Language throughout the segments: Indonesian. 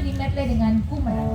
di medley dengan Ku Menang.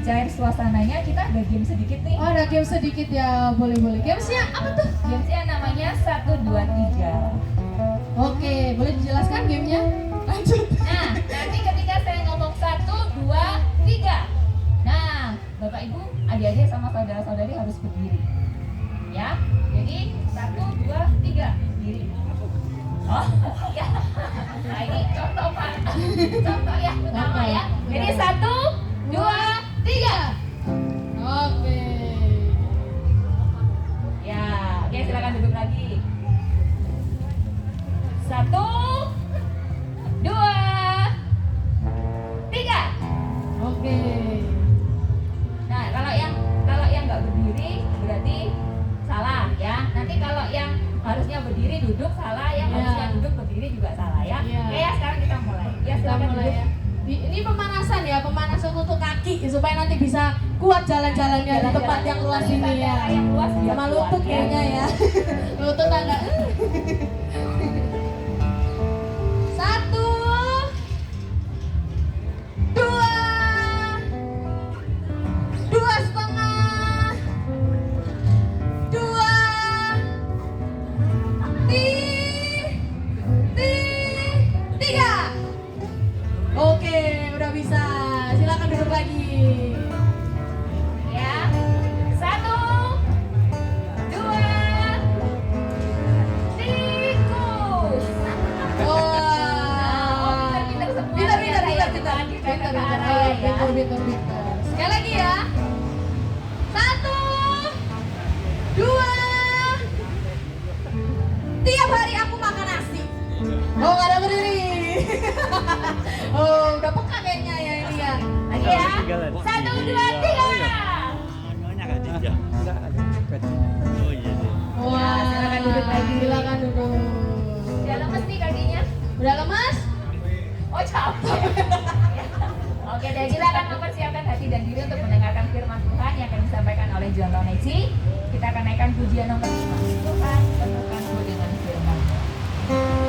Cair suasananya, kita ada game sedikit nih. Oh, ada game sedikit ya, boleh-boleh. Gamesnya apa tuh? Gamesnya namanya 1, 2, 3. Oke, boleh dijelaskan gamenya? Lanjut. Nah, nanti ketika saya ngomong 1, 2, 3. Nah, Bapak Ibu, adik-adik sama saudara-saudari harus berdiri. Ya, jadi 1, 2, 3, berdiri. Oh, ya. Nah, ini contoh Pak. Contoh ya, pertama ya. Jadi 1, 2, 3. Oke. Ya, oke, silakan duduk lagi. 1, 2, 3. Oke. Nah, kalau yang nggak berdiri berarti salah ya. Nanti kalau yang harusnya berdiri duduk salah, yang harusnya duduk berdiri juga salah ya. Oke ya, sekarang kita mulai. Ya, silakan mulai ya. Ini pemanasan ya, pemanasan untuk kaki supaya nanti bisa kuat jalan-jalannya di tempat yang luas ini ya. Sama lutut kayaknya ya. Lutut agak. 1, 2, 2,5, 2, 3. Oke, udah bisa. Silakan duduk lagi. Ya. 1, 2, tikus. Wah. Pintar semua. Pintar. Sekali lagi ya. 1, 2. Tiap hari aku makan nasi. Oh, nggak ada berdiri. Oh, udah peka kayaknya ya ini ya. Lagi ya. 1, 2, 3. Wah, silakan duduk lagi. Silakan duduk. Udah lemes nih kakinya? Udah lemas? Oh, capek. Oke, dan silakan mempersiapkan hati dan diri untuk mendengarkan firman Tuhan yang akan disampaikan oleh John Loneci. Kita akan naikkan pujian nomor 5. Tuhan, penuhkanku dengan firman. Tuhan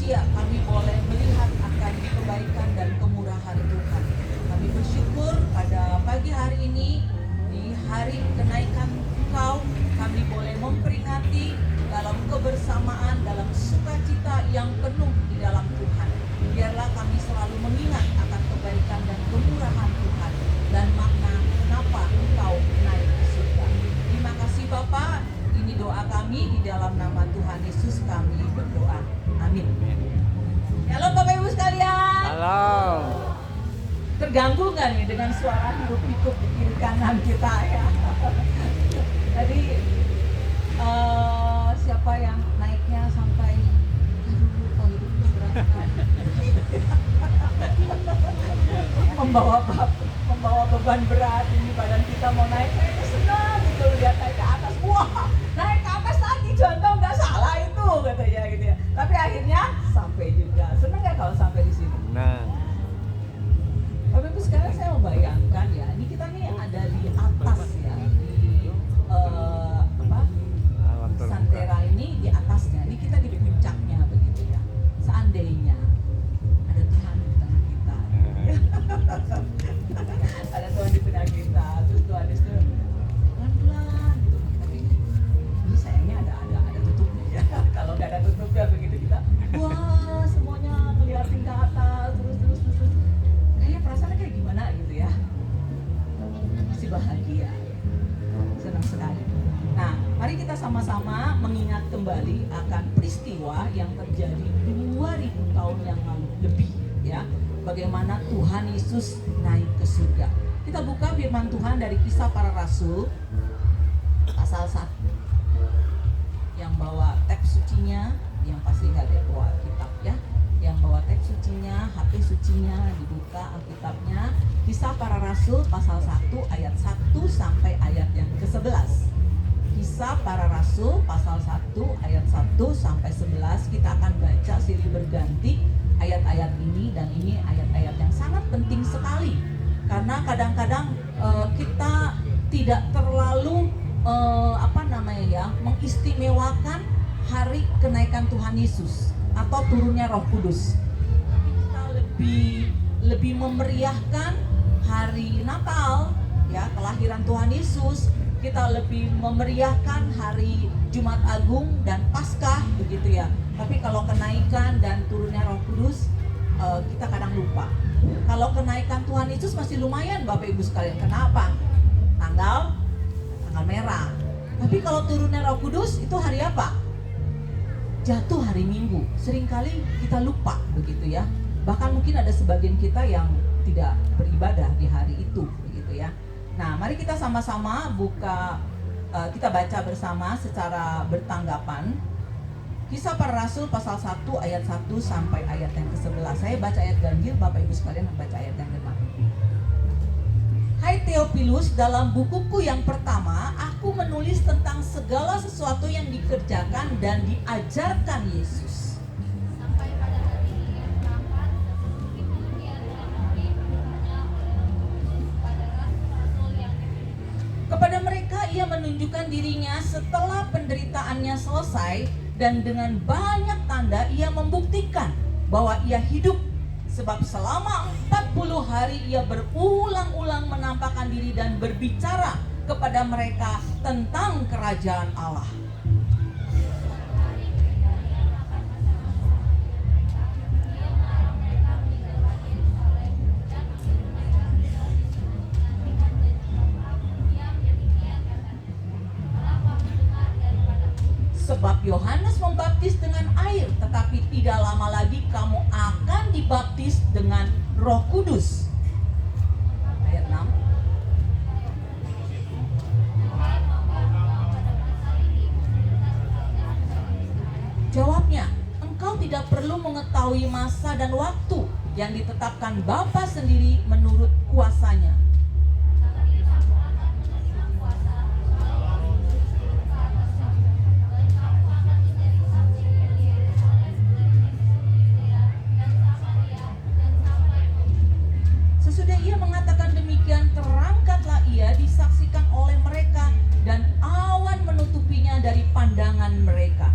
manusia kami boleh melihat akan kebaikan dan kemurahan Tuhan. Kami bersyukur pada pagi hari ini, di hari kenaikan Engkau, kami boleh memperingati dalam kebersamaan, dalam sukacita yang penuh di dalam Tuhan. Biarlah kami selalu mengingat akan kebaikan dan kemurahan Tuhan dan makna kenapa Engkau naik ke surga. Terima kasih Bapa. Ini doa kami di dalam nama Tuhan Yesus kami berdoa. Amin. Halo Bapak Ibu sekalian. Halo. Terganggu nggak nih dengan suara hiruk-pikuk di kiri kanan kita ya? Tadi siapa yang naiknya sampai aduh hidupnya berat sekali. membawa beban berat, ini badan kita mau naik, kayaknya senang gitu lihat naik ke atas. Wah, naik ke atas lagi, contoh nggak salah itu katanya gitu ya. Tapi akhirnya sampai juga. Senang nggak kalau sampai di sini? Nah, Bapak Ibu sekarang saya membayangkan ya, ini kita nih ada di atas ya, di alam terbuka. Santera ini di atasnya, ini kita di puncaknya begitu ya. Seandainya ada Tuhan di tengah kita, ada Tuhan di tengah kita, terus Tuhan itu pelan-pelan gitu. Tapi ini sayangnya ada tutupnya ya. Kalau nggak ada tutupnya begitu kita, wah semuanya kelihatan ke atas terus. Kayaknya perasaannya kayak gimana gitu ya. Masih bahagia, senang sekali. Nah, mari kita sama-sama mengingat kembali akan peristiwa yang terjadi 2000 tahun yang lalu lebih ya. Bagaimana Tuhan Yesus naik ke surga. Kita buka firman Tuhan dari Kisah Para Rasul pasal 1. Yang bawa teks sucinya, yang pasti nggak ada bawa kitab ya. Yang bawa teks sucinya, HP sucinya, dibuka Alkitabnya. Kisah Para Rasul pasal 1 ayat 1 sampai ayat yang ke-11. Kisah Para Rasul pasal 1 ayat 1 sampai 11. Kita akan baca silih berganti ayat-ayat ini, dan ini ayat-ayat yang sangat penting sekali. Karena kadang-kadang kita tidak terlalu mengistimewakan hari kenaikan Tuhan Yesus atau turunnya Roh Kudus. Kita lebih memeriahkan hari Natal ya, kelahiran Tuhan Yesus. Kita lebih memeriahkan hari Jumat Agung dan Paskah begitu ya. Tapi kalau kenaikan dan turunnya Roh Kudus kita kadang lupa. Kalau kenaikan Tuhan Yesus masih lumayan Bapak Ibu sekalian. Kenapa? Tanggal merah. Tapi kalau turunnya Roh Kudus itu hari apa? Jatuh hari Minggu. Seringkali kita lupa begitu ya. Bahkan mungkin ada sebagian kita yang tidak beribadah di hari itu begitu ya. Nah, mari kita sama-sama buka, kita baca bersama secara bertanggapan. Kisah Para Rasul pasal 1 ayat 1 sampai ayat yang ke-11. Saya baca ayat ganjil, Bapak Ibu sekalian membaca ayat yang genap. Hai Theophilus, dalam bukuku yang pertama, aku menulis tentang segala sesuatu yang dikerjakan dan diajarkan Yesus. Sampai pada hari yang keempat, kemudian Nabi bertanya pada rasul-rasul yang dipilih. Kepada mereka ia menunjukkan dirinya setelah penderitaannya selesai, dan dengan banyak tanda ia membuktikan bahwa ia hidup. Sebab selama 40 hari ia berulang-ulang menampakkan diri dan berbicara kepada mereka tentang kerajaan Allah. Sebab Yohanes membaptis dengan air, tetapi tidak lama lagi kamu akan dibaptis dengan Roh Kudus. Ayat 6. Jawabnya, engkau tidak perlu mengetahui masa dan waktu yang ditetapkan Bapa sendiri menurut kuasanya. Sesudah ia mengatakan demikian, terangkatlah ia disaksikan oleh mereka, dan awan menutupinya dari pandangan mereka.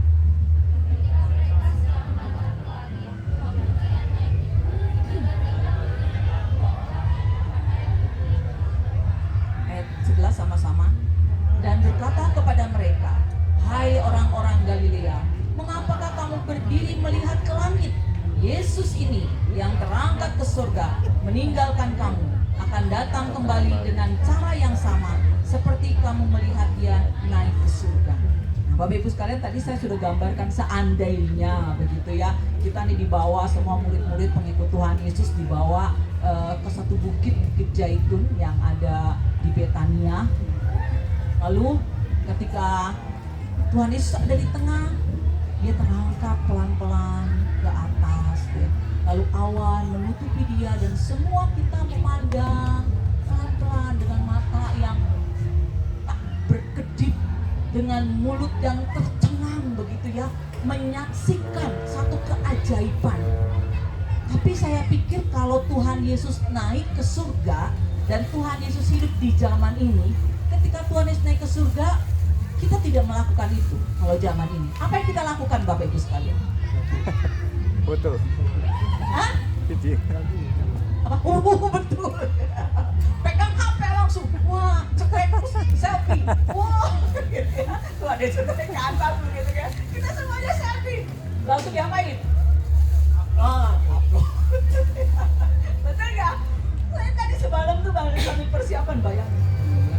ke surga, meninggalkan kamu, akan datang kembali dengan cara yang sama seperti kamu melihat dia naik ke surga. Nah, Bapak Ibu sekalian, tadi saya sudah gambarkan seandainya begitu ya, kita nih dibawa, semua murid-murid pengikut Tuhan Yesus dibawa ke satu bukit Zaitun yang ada di Betania. Lalu ketika Tuhan Yesus ada di tengah, dia terangkat pelan-pelan ke atas ya. Lalu awan menutupi dia dan semua kita memandang pelan-pelan dengan mata yang tak berkedip, dengan mulut yang tercengang begitu ya, menyaksikan satu keajaiban. Tapi saya pikir kalau Tuhan Yesus naik ke surga dan Tuhan Yesus hidup di zaman ini, ketika Tuhan Yesus naik ke surga, kita tidak melakukan itu kalau zaman ini. Apa yang kita lakukan Bapak Ibu sekalian? Foto. Hah? Video. Apa? Betul. Pegang HP langsung. Wah, cekrek selfie. Wah, gitu ya. Tuh ada cekrek ke atas begitu kan. Kita semuanya selfie. Langsung diapain? Betul nggak? Saya tadi semalam tuh sambil persiapan bayangin.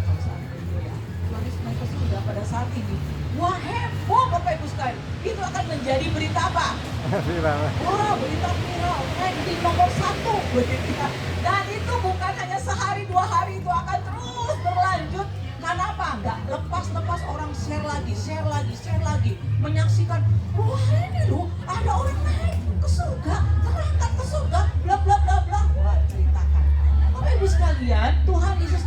Kalau seandainya ya, Tuhan Yesus naik ke surga pada saat ini, wah heboh Bapak Ibu sekalian. Itu akan menjadi berita apa? Wah, berita viral, trending nomor 1 begitu ya. Dan itu bukan hanya sehari 2 hari, itu akan terus berlanjut. Karena apa? Nggak lepas-lepas orang share lagi, menyaksikan. Wah ini loh, ada orang naik ke surga, terangkat ke surga, bla bla bla bla. Wah, ceritakan. Bapak Ibu sekalian, Tuhan Yesus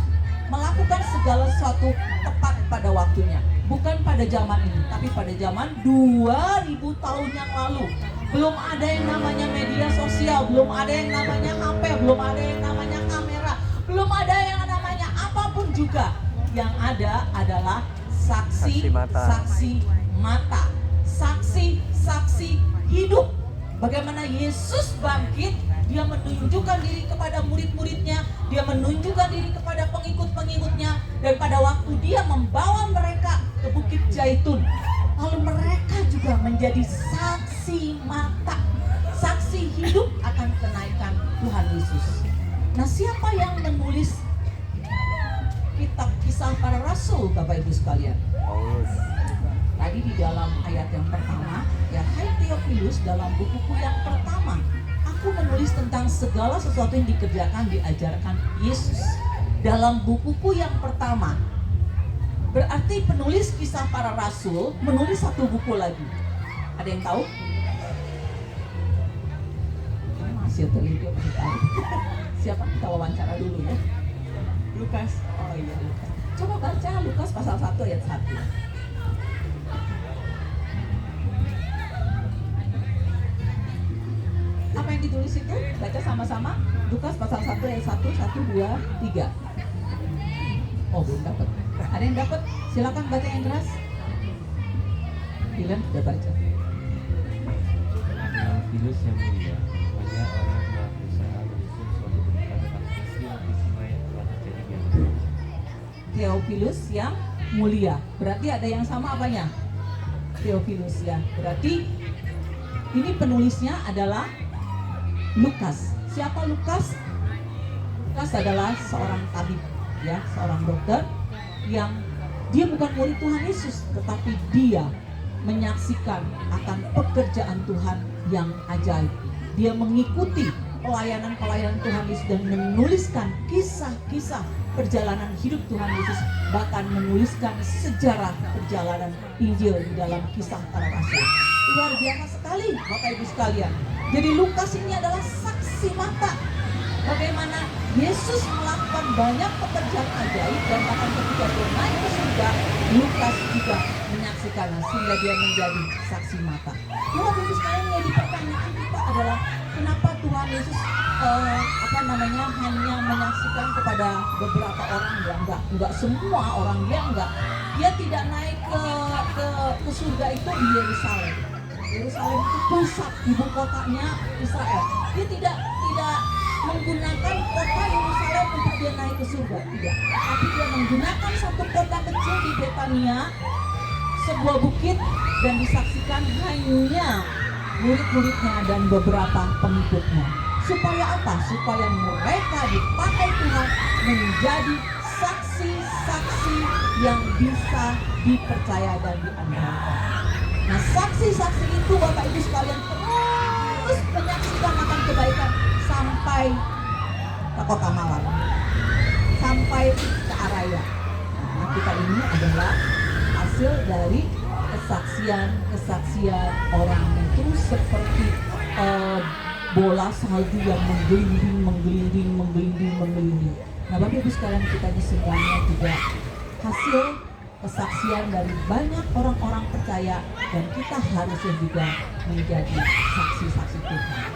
melakukan segala sesuatu tepat pada waktunya. Bukan pada zaman ini, tapi pada zaman 2000 tahun yang lalu. Belum ada yang namanya media sosial, belum ada yang namanya HP, belum ada yang namanya kamera, belum ada yang namanya apapun juga. Yang ada adalah saksi mata, saksi hidup. Bagaimana Yesus bangkit, dia menunjukkan diri kepada murid-muridnya, dia menunjukkan diri kepada pengikut-pengikutnya, dan pada waktu dia membawa mereka ke Bukit Zaitun, lalu mereka juga menjadi saksi mata, saksi hidup akan kenaikan Tuhan Yesus. Nah, siapa yang menulis kitab Kisah Para Rasul, Bapak Ibu sekalian? Paulus. Tadi di dalam ayat yang pertama, ya, hai Theophilus, dalam bukuku yang pertama, aku menulis tentang segala sesuatu yang dikerjakan, diajarkan Yesus. Dalam bukuku yang pertama, berarti penulis Kisah Para Rasul menulis satu buku lagi. Ada yang tahu? Ini masih terlihat masih tahu. Siapa? Kita wawancara dulu ya. Lukas. Oh iya, Lukas. Coba baca Lukas pasal 1 ayat 1. Apa yang ditulis itu? Baca sama-sama. Lukas pasal 1 ayat 1, 1, 2, 3. Oh, belum dapat. Ada yang dapat? Silakan baca yang keras. Dylan sudah baca. Theophilus yang mulia, banyak orang telah berusaha menyusun suatu berita tentang peristiwa yang telah terjadi di antara. Theophilus yang mulia. Berarti ada yang sama apanya? Theophilus ya. Berarti ini penulisnya adalah Lukas. Siapa Lukas? Lukas adalah seorang tabib, ya, seorang dokter yang dia bukan murid Tuhan Yesus, tetapi dia menyaksikan akan pekerjaan Tuhan yang ajaib. Dia mengikuti pelayanan Tuhan Yesus dan menuliskan kisah-kisah perjalanan hidup Tuhan Yesus, bahkan menuliskan sejarah perjalanan Injil di dalam Kisah Para Rasul. Luar biasa sekali Bapak Ibu sekalian. Jadi Lukas ini adalah saksi mata bagaimana Yesus melakukan banyak pekerjaan ajaib, dan bahkan ketika dia naik ke surga, Lukas juga menyaksikannya sehingga dia menjadi saksi mata. Bapak Ibu sekalian, yang dipertanyakan kita adalah kenapa Tuhan Yesus hanya menyaksikan kepada beberapa orang, enggak semua orang, dia tidak naik ke surga itu di Yerusalem. Yerusalem itu pusat ibu kotanya Israel. Dia tidak menggunakan kota Yerusalem untuk dia naik ke surga, tidak. Tapi dia menggunakan satu kota kecil di Betania, sebuah bukit, dan disaksikan hanya murid-muridnya dan beberapa pengikutnya. Supaya apa? Supaya mereka dipakai Tuhan menjadi saksi-saksi yang bisa dipercaya dan diandalkan. Nah, saksi-saksi itu Bapak Ibu sekalian terus menyaksikan akan kebaikan sampai ke Kota Malang, sampai ke Araya. Nah, kita ini adalah hasil dari kesaksian orang itu seperti bola salju yang menggelinding. Nah, Bapak Ibu sekalian, kita ini semuanya juga hasil kesaksian dari banyak orang-orang percaya, dan kita harusnya juga menjadi saksi-saksi Tuhan.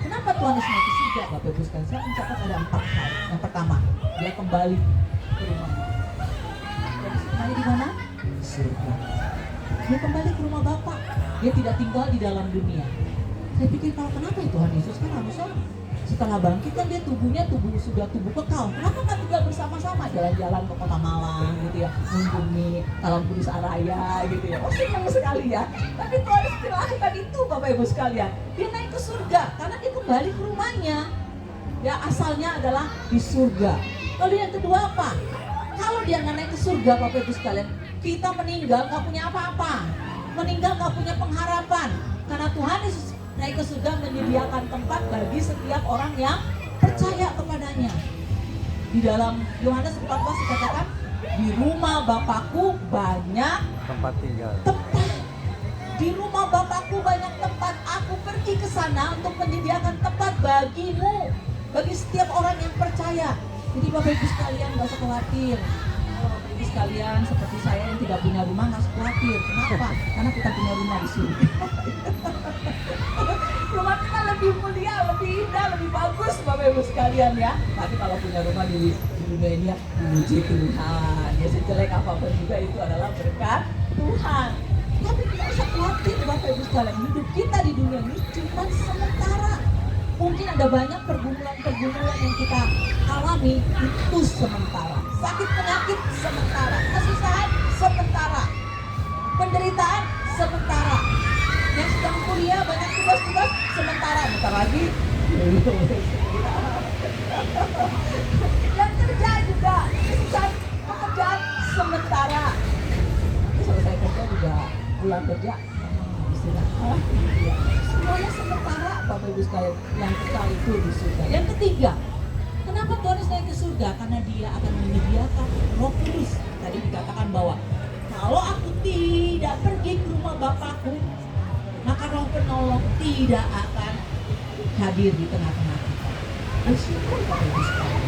Kenapa Tuhan Yesus naik ke surga, Bapak Ibu sekalian? Saya mencatat ada 4 hal. Yang pertama, dia kembali ke rumahnya. Jadi kembali di mana? Surga. Dia kembali ke rumah Bapa. Dia tidak tinggal di dalam dunia. Saya pikir, kalau kenapa ya Tuhan Yesus kan harusnya setelah bangkit kan dia sudah tubuh kekal. Kenapa nggak tinggal bersama-sama jalan-jalan ke Kota Malang gitu ya, mengunjungi Talang Kudus Araya gitu ya. Oh, senang sekali ya. Tapi Tuhan Yesus tidak lakukan itu, Bapak Ibu sekalian. Dia naik ke surga karena dia kembali ke rumahnya. Ya, asalnya adalah di surga. Lalu yang kedua apa? Kalau dia nggak naik ke surga, Bapak Ibu sekalian, kita meninggal nggak punya apa-apa. Meninggal nggak punya pengharapan. Karena Tuhan Yesus naik ke surga menyediakan tempat bagi setiap orang yang percaya kepadanya. Di dalam Yohanes 14 dikatakan, di rumah Bapakku banyak Tempat tinggal. tempat. Di rumah Bapakku banyak tempat. Aku pergi ke sana untuk menyediakan tempat bagimu, bagi setiap orang yang percaya. Jadi Bapak Ibu sekalian gak usah khawatir. Kalau Bapak Ibu sekalian seperti saya yang tidak punya rumah, gak usah khawatir. Kenapa? Karena kita punya rumah di sini. Rumah kita lebih mulia, lebih indah, lebih bagus Bapak Ibu sekalian ya. Tapi kalau punya rumah di dunia ini ya, dipuji Tuhan. Ya, sejelek apapun juga itu adalah berkat Tuhan. Tapi tidak usah khawatir Bapak Ibu sekalian. Hidup kita di dunia ini cuma sementara. Mungkin ada banyak pergumulan yang kita alami, itu sementara. Sakit penyakit sementara, kesusahan sementara, penderitaan sementara. Yang sedang kuliah banyak tugas-tugas sementara, bentar lagi. Yang kerja juga, kesusahan pekerjaan sementara. Nanti selesai kerja juga pulang kerja, istirahat. Ya. Semuanya sementara, Bapak Ibu sekalian. Yang kekal itu di surga. Yang ketiga, kenapa Tuhan Yesus naik ke surga? Karena Dia akan menyediakan Roh Kudus. Tadi dikatakan bahwa kalau aku tidak pergi ke rumah Bapakku, maka Roh Penolong tidak akan hadir di tengah-tengah kita. Bersyukur Bapak Ibu sekalian.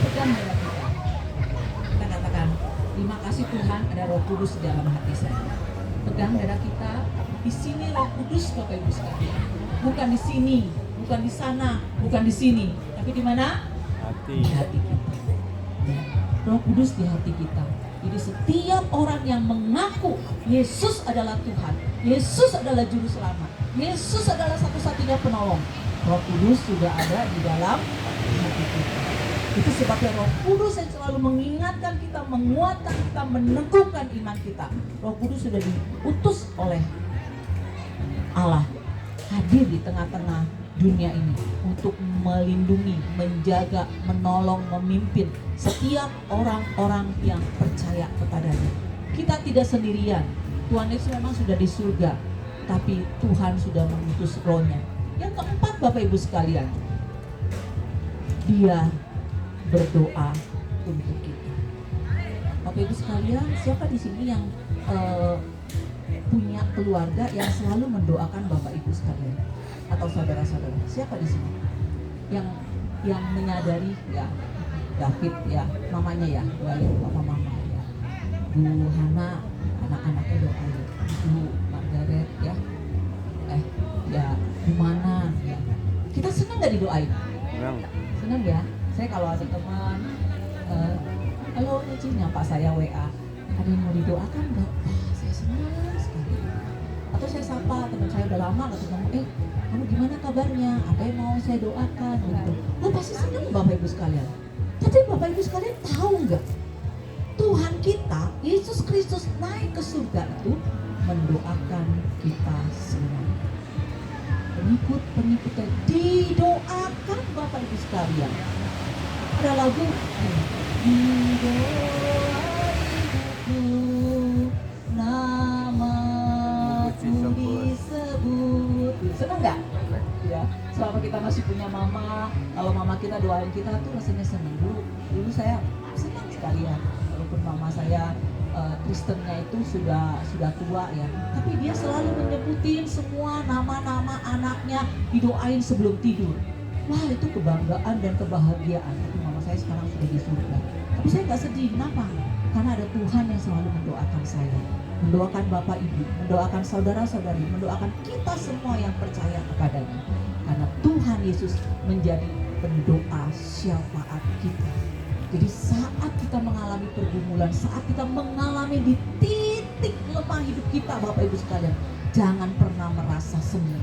Pegang dada kita. Kita katakan, terima kasih Tuhan ada Roh Kudus di dalam hati saya. Pegang dada kita. Di sini Roh Kudus Bapak Ibu sekalian. Bukan di sini, bukan di sana, bukan di sini, tapi di mana? Hati. Di hati kita. Ya. Roh Kudus di hati kita. Jadi setiap orang yang mengaku Yesus adalah Tuhan, Yesus adalah Juru Selamat, Yesus adalah satu-satunya penolong, Roh Kudus sudah ada di dalam hati kita. Itu sebabnya Roh Kudus yang selalu mengingatkan kita, menguatkan kita, meneguhkan iman kita. Roh Kudus sudah diutus oleh Allah hadir di tengah-tengah dunia ini untuk melindungi, menjaga, menolong, memimpin setiap orang-orang yang percaya kepadanya. Kita tidak sendirian. Tuhan Yesus memang sudah di surga, tapi Tuhan sudah mengutus Roh-Nya. Yang keempat Bapak Ibu sekalian, Dia berdoa untuk kita. Bapak Ibu sekalian, siapa di sini yang punya keluarga yang selalu mendoakan Bapak Ibu sekalian atau saudara-saudara? Siapa di sini yang menyadari ya David ya, mamanya ya, doain mama ya, Bu Hana anak-anaknya doain, Bu Margaret ya, ya gimana ya, kita senang nggak didoain? Senang ya. Saya kalau ada teman, halo Cici, nyapa saya WA, ada yang mau didoakan nggak? Saya senang sekali. Atau saya sapa teman saya udah lama nggak ketemu, kamu gimana kabarnya? Apa yang mau saya doakan? Begitu. Oh pasti senang Bapak Ibu sekalian. Tapi Bapak Ibu sekalian tahu nggak? Tuhan kita, Yesus Kristus naik ke surga itu mendoakan kita semua. pengikut-pengikutnya didoakan Bapak Ibu sekalian. Ada lagu didoainku namaku disebut. Senang nggak? Ya, selama kita masih punya mama, kalau mama kita doain kita tuh rasanya senang. Dulu saya senang sekali ya, walaupun mama saya Kristennya itu sudah tua ya, tapi dia selalu menyebutin semua nama-nama anaknya, didoain sebelum tidur. Wah, itu kebanggaan dan kebahagiaan. Tapi mama saya sekarang sudah di surga. Tapi saya nggak sedih, kenapa? Karena ada Tuhan yang selalu mendoakan saya, mendoakan Bapak Ibu, mendoakan saudara-saudari, mendoakan kita semua yang percaya kepadanya. Karena Tuhan Yesus menjadi pendoa syafaat kita. Jadi saat kita mengalami pergumulan, saat kita mengalami di titik lemah hidup kita, Bapak Ibu sekalian, jangan pernah merasa semu.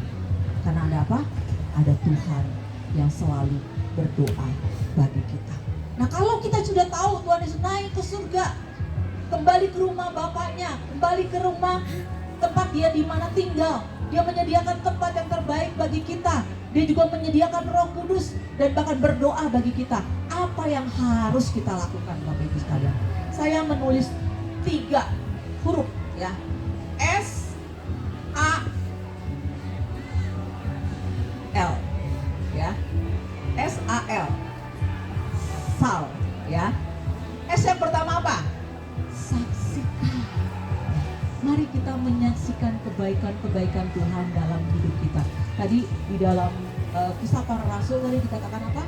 Karena ada apa? Ada Tuhan yang selalu berdoa bagi kita. Nah, kalau kita sudah tahu Tuhan Yesus naik ke surga, kembali ke rumah Bapaknya, kembali ke rumah tempat dia di mana tinggal, dia menyediakan tempat yang terbaik bagi kita. Dia juga menyediakan Roh Kudus dan bahkan berdoa bagi kita. Apa yang harus kita lakukan, Bapak Ibu sekalian? Saya menulis 3 huruf ya. S A L ya. S A L. Sal ya. S yang pertama apa? Saksikan. Mari kita menyaksikan kebaikan-kebaikan Tuhan dalam hidup kita. Tadi di dalam Kisah Para Rasul tadi dikatakan apa?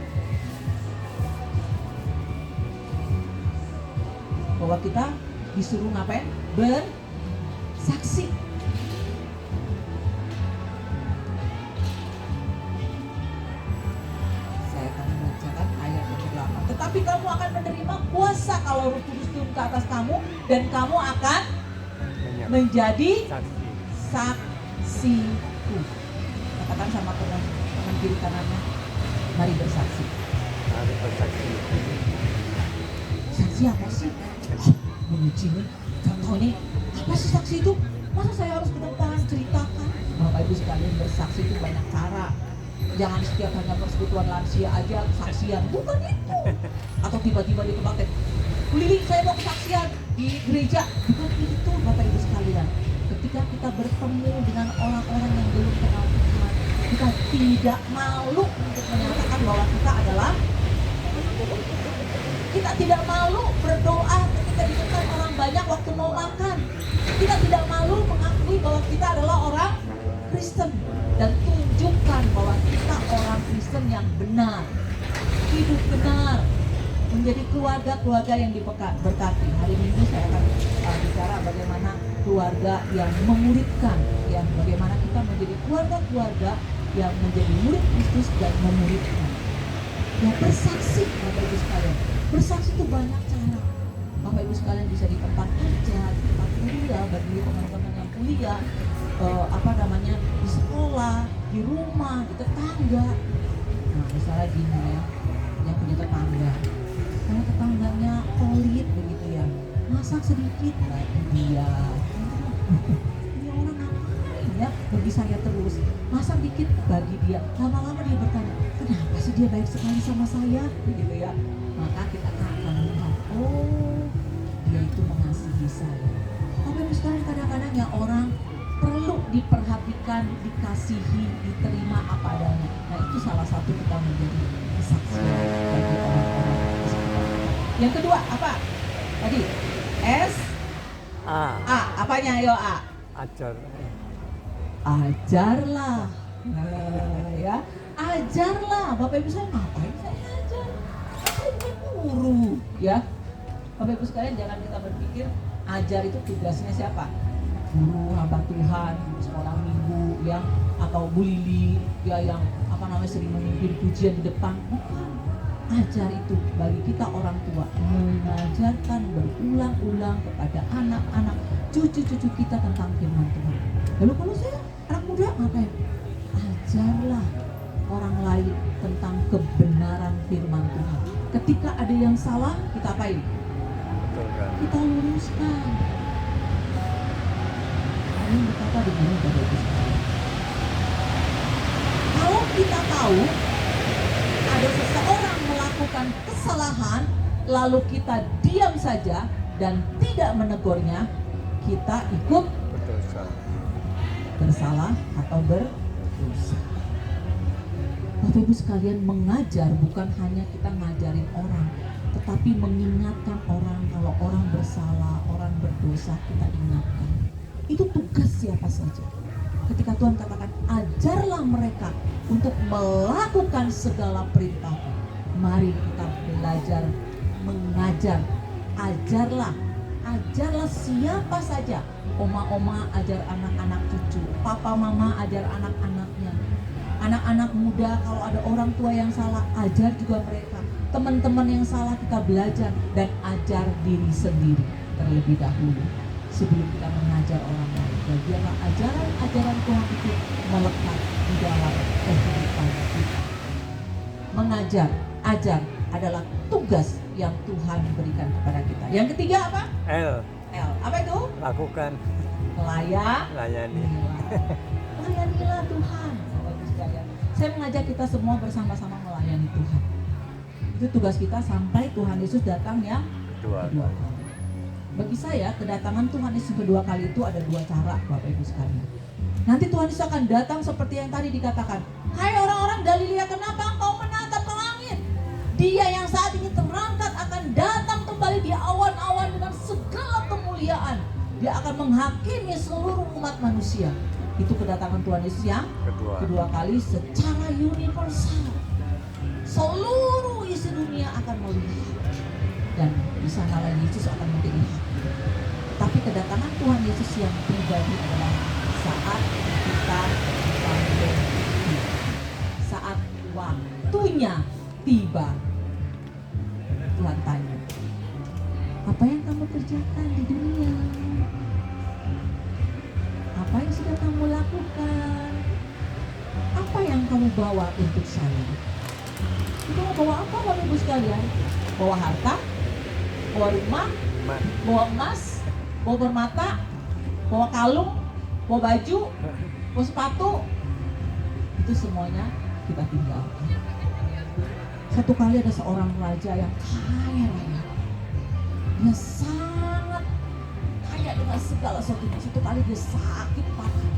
Bahwa kita disuruh ngapain? Bersaksi. Saya akan membacakan ayat yang ke-8. Tetapi kamu akan menerima kuasa kalau Roh Kudus turun ke atas kamu, dan kamu akan menjadi saksiku. Katakan sama teman kiri kanannya, mari bersaksi. Mari bersaksi. Saksi apa sih? Menguji nih, contoh nih, apa sih saksi itu? Masa saya harus ke depan ceritakan? Bapak Ibu sekalian, bersaksi itu banyak cara. Jangan setiap hanya persekutuan lansia aja saksian, bukan itu. Atau tiba-tiba di tempat Bu Lili, saya mau kesaksian di gereja, bukan itu Bapak Ibu sekalian. Ketika kita bertemu dengan orang-orang yang belum kenal Tuhan, kita tidak malu untuk menyatakan bahwa kita adalah, kita tidak malu berdoa ketika di depan orang banyak waktu mau makan. Kita tidak malu mengakui bahwa kita adalah orang Kristen, dan tunjukkan bahwa kita orang Kristen yang benar, hidup benar, menjadi keluarga-keluarga yang diberkati. Hari Minggu saya akan bicara bagaimana keluarga yang memuridkan, ya, bagaimana kita menjadi keluarga-keluarga yang menjadi murid Kristus dan memuridkan. Ya, bersaksi, Bapak Ibu sekalian. Bersaksi itu banyak cara. Bapak Ibu sekalian bisa di tempat kerja, di tempat kuliah, bagi teman-teman yang kuliah, di sekolah, di rumah, di tetangga. Nah, misalnya gini ya, yang punya tetangga, karena tetangganya pelit begitu ya, masak sedikit lagi dia. Ini orang ngapain ya bagi saya terus, masak dikit bagi dia. Lama-lama dia bertanya, kenapa sih dia baik sekali sama saya, begitu ya. Maka kita akan melihat, oh, dia itu mengasihi saya. Tapi sekarang kadang-kadang ya orang perlu diperhatikan, dikasihi, diterima apa adanya. Nah, itu salah satu kita menjadi kesaksian bagi orang-orang. Yang kedua apa? Tadi S A, apanya? Ayo A. Ajar. Ajarlah. Ya, ajarlah. Bapak Ibu saya ngapain saya ajar? Saya bukan guru, ya. Bapak Ibu sekalian, jangan kita berpikir ajar itu tugasnya siapa? Guru, hamba Tuhan, guru sekolah minggu, ya, atau Bu Lili, ya, yang sering memimpin pujian di depan. Bukan. Ajar itu bagi kita orang tua, mengajarkan berulang-ulang kepada anak-anak, cucu-cucu kita tentang firman Tuhan. Lalu kalau saya anak muda ngapain? Ajarlah orang lain tentang kebenaran firman Tuhan. Ketika ada yang salah, kita apain? Kita luruskan. Ada yang berkata begini, Bapak Ibu sekalian. kita tahu ada seseorang melakukan kesalahan, lalu kita diam saja dan tidak menegurnya, kita ikut Berdosa. bersalah atau berdosa. Bapak Ibu sekalian, mengajar bukan hanya kita ngajarin orang, tetapi mengingatkan orang kalau orang bersalah, orang berdosa, kita ingatkan. Itu tugas siapa saja. Ketika Tuhan katakan, ajarlah mereka untuk melakukan segala perintah. Mari kita belajar mengajar. Ajarlah siapa saja. Oma-oma ajar anak-anak cucu, papa mama ajar anak-anaknya. Anak-anak muda, kalau ada orang tua yang salah, ajar juga mereka. Teman-teman yang salah, kita belajar dan ajar diri sendiri terlebih dahulu sebelum kita mengajar orang lain. Dan biarlah ajaran-ajaran Tuhan itu melekat di dalam kehidupan kita. Mengajar, ajar adalah tugas yang Tuhan berikan kepada kita. Yang ketiga apa? L. L. Apa itu? Lakukan. Layani. Layani. Layanilah Tuhan. Bapak Ibu sekalian, saya mengajak kita semua bersama-sama melayani Tuhan. Itu tugas kita sampai Tuhan Yesus datang yang Kedua. kedua kali. Bagi saya, kedatangan Tuhan Yesus kedua kali itu ada dua cara, Bapak Ibu sekalian. Nanti Tuhan Yesus akan datang seperti yang tadi dikatakan. Hai orang-orang Galilea, kenapa engkau menatap ke langit? Dia yang saat ini terangkat akan datang kembali di awan-awan dengan segala kemuliaan. Dia akan menghakimi seluruh umat manusia. Itu kedatangan Tuhan Yesus yang kedua kali secara universal. Seluruh isi dunia akan melihat. Dan di sanalah Yesus akan menjadi hakim. Tapi kedatangan Tuhan Yesus yang pribadi adalah saat kita dipanggil tiba. Saat waktunya tiba. Tuhan tanya, apa yang kamu kerjakan di dunia? Apa yang sudah kamu lakukan? Apa yang kamu bawa untuk saya? Kita mau bawa apa Bapak Ibu sekalian? Bawa harta? Bawa rumah? Bawa emas? Bawa permata? Bawa kalung? Bawa baju? Bawa sepatu? Itu semuanya kita tinggalkan. Satu kali ada seorang raja yang kaya raya. Dia sangat kaya dengan segala sesuatu. Satu kali dia sakit parah.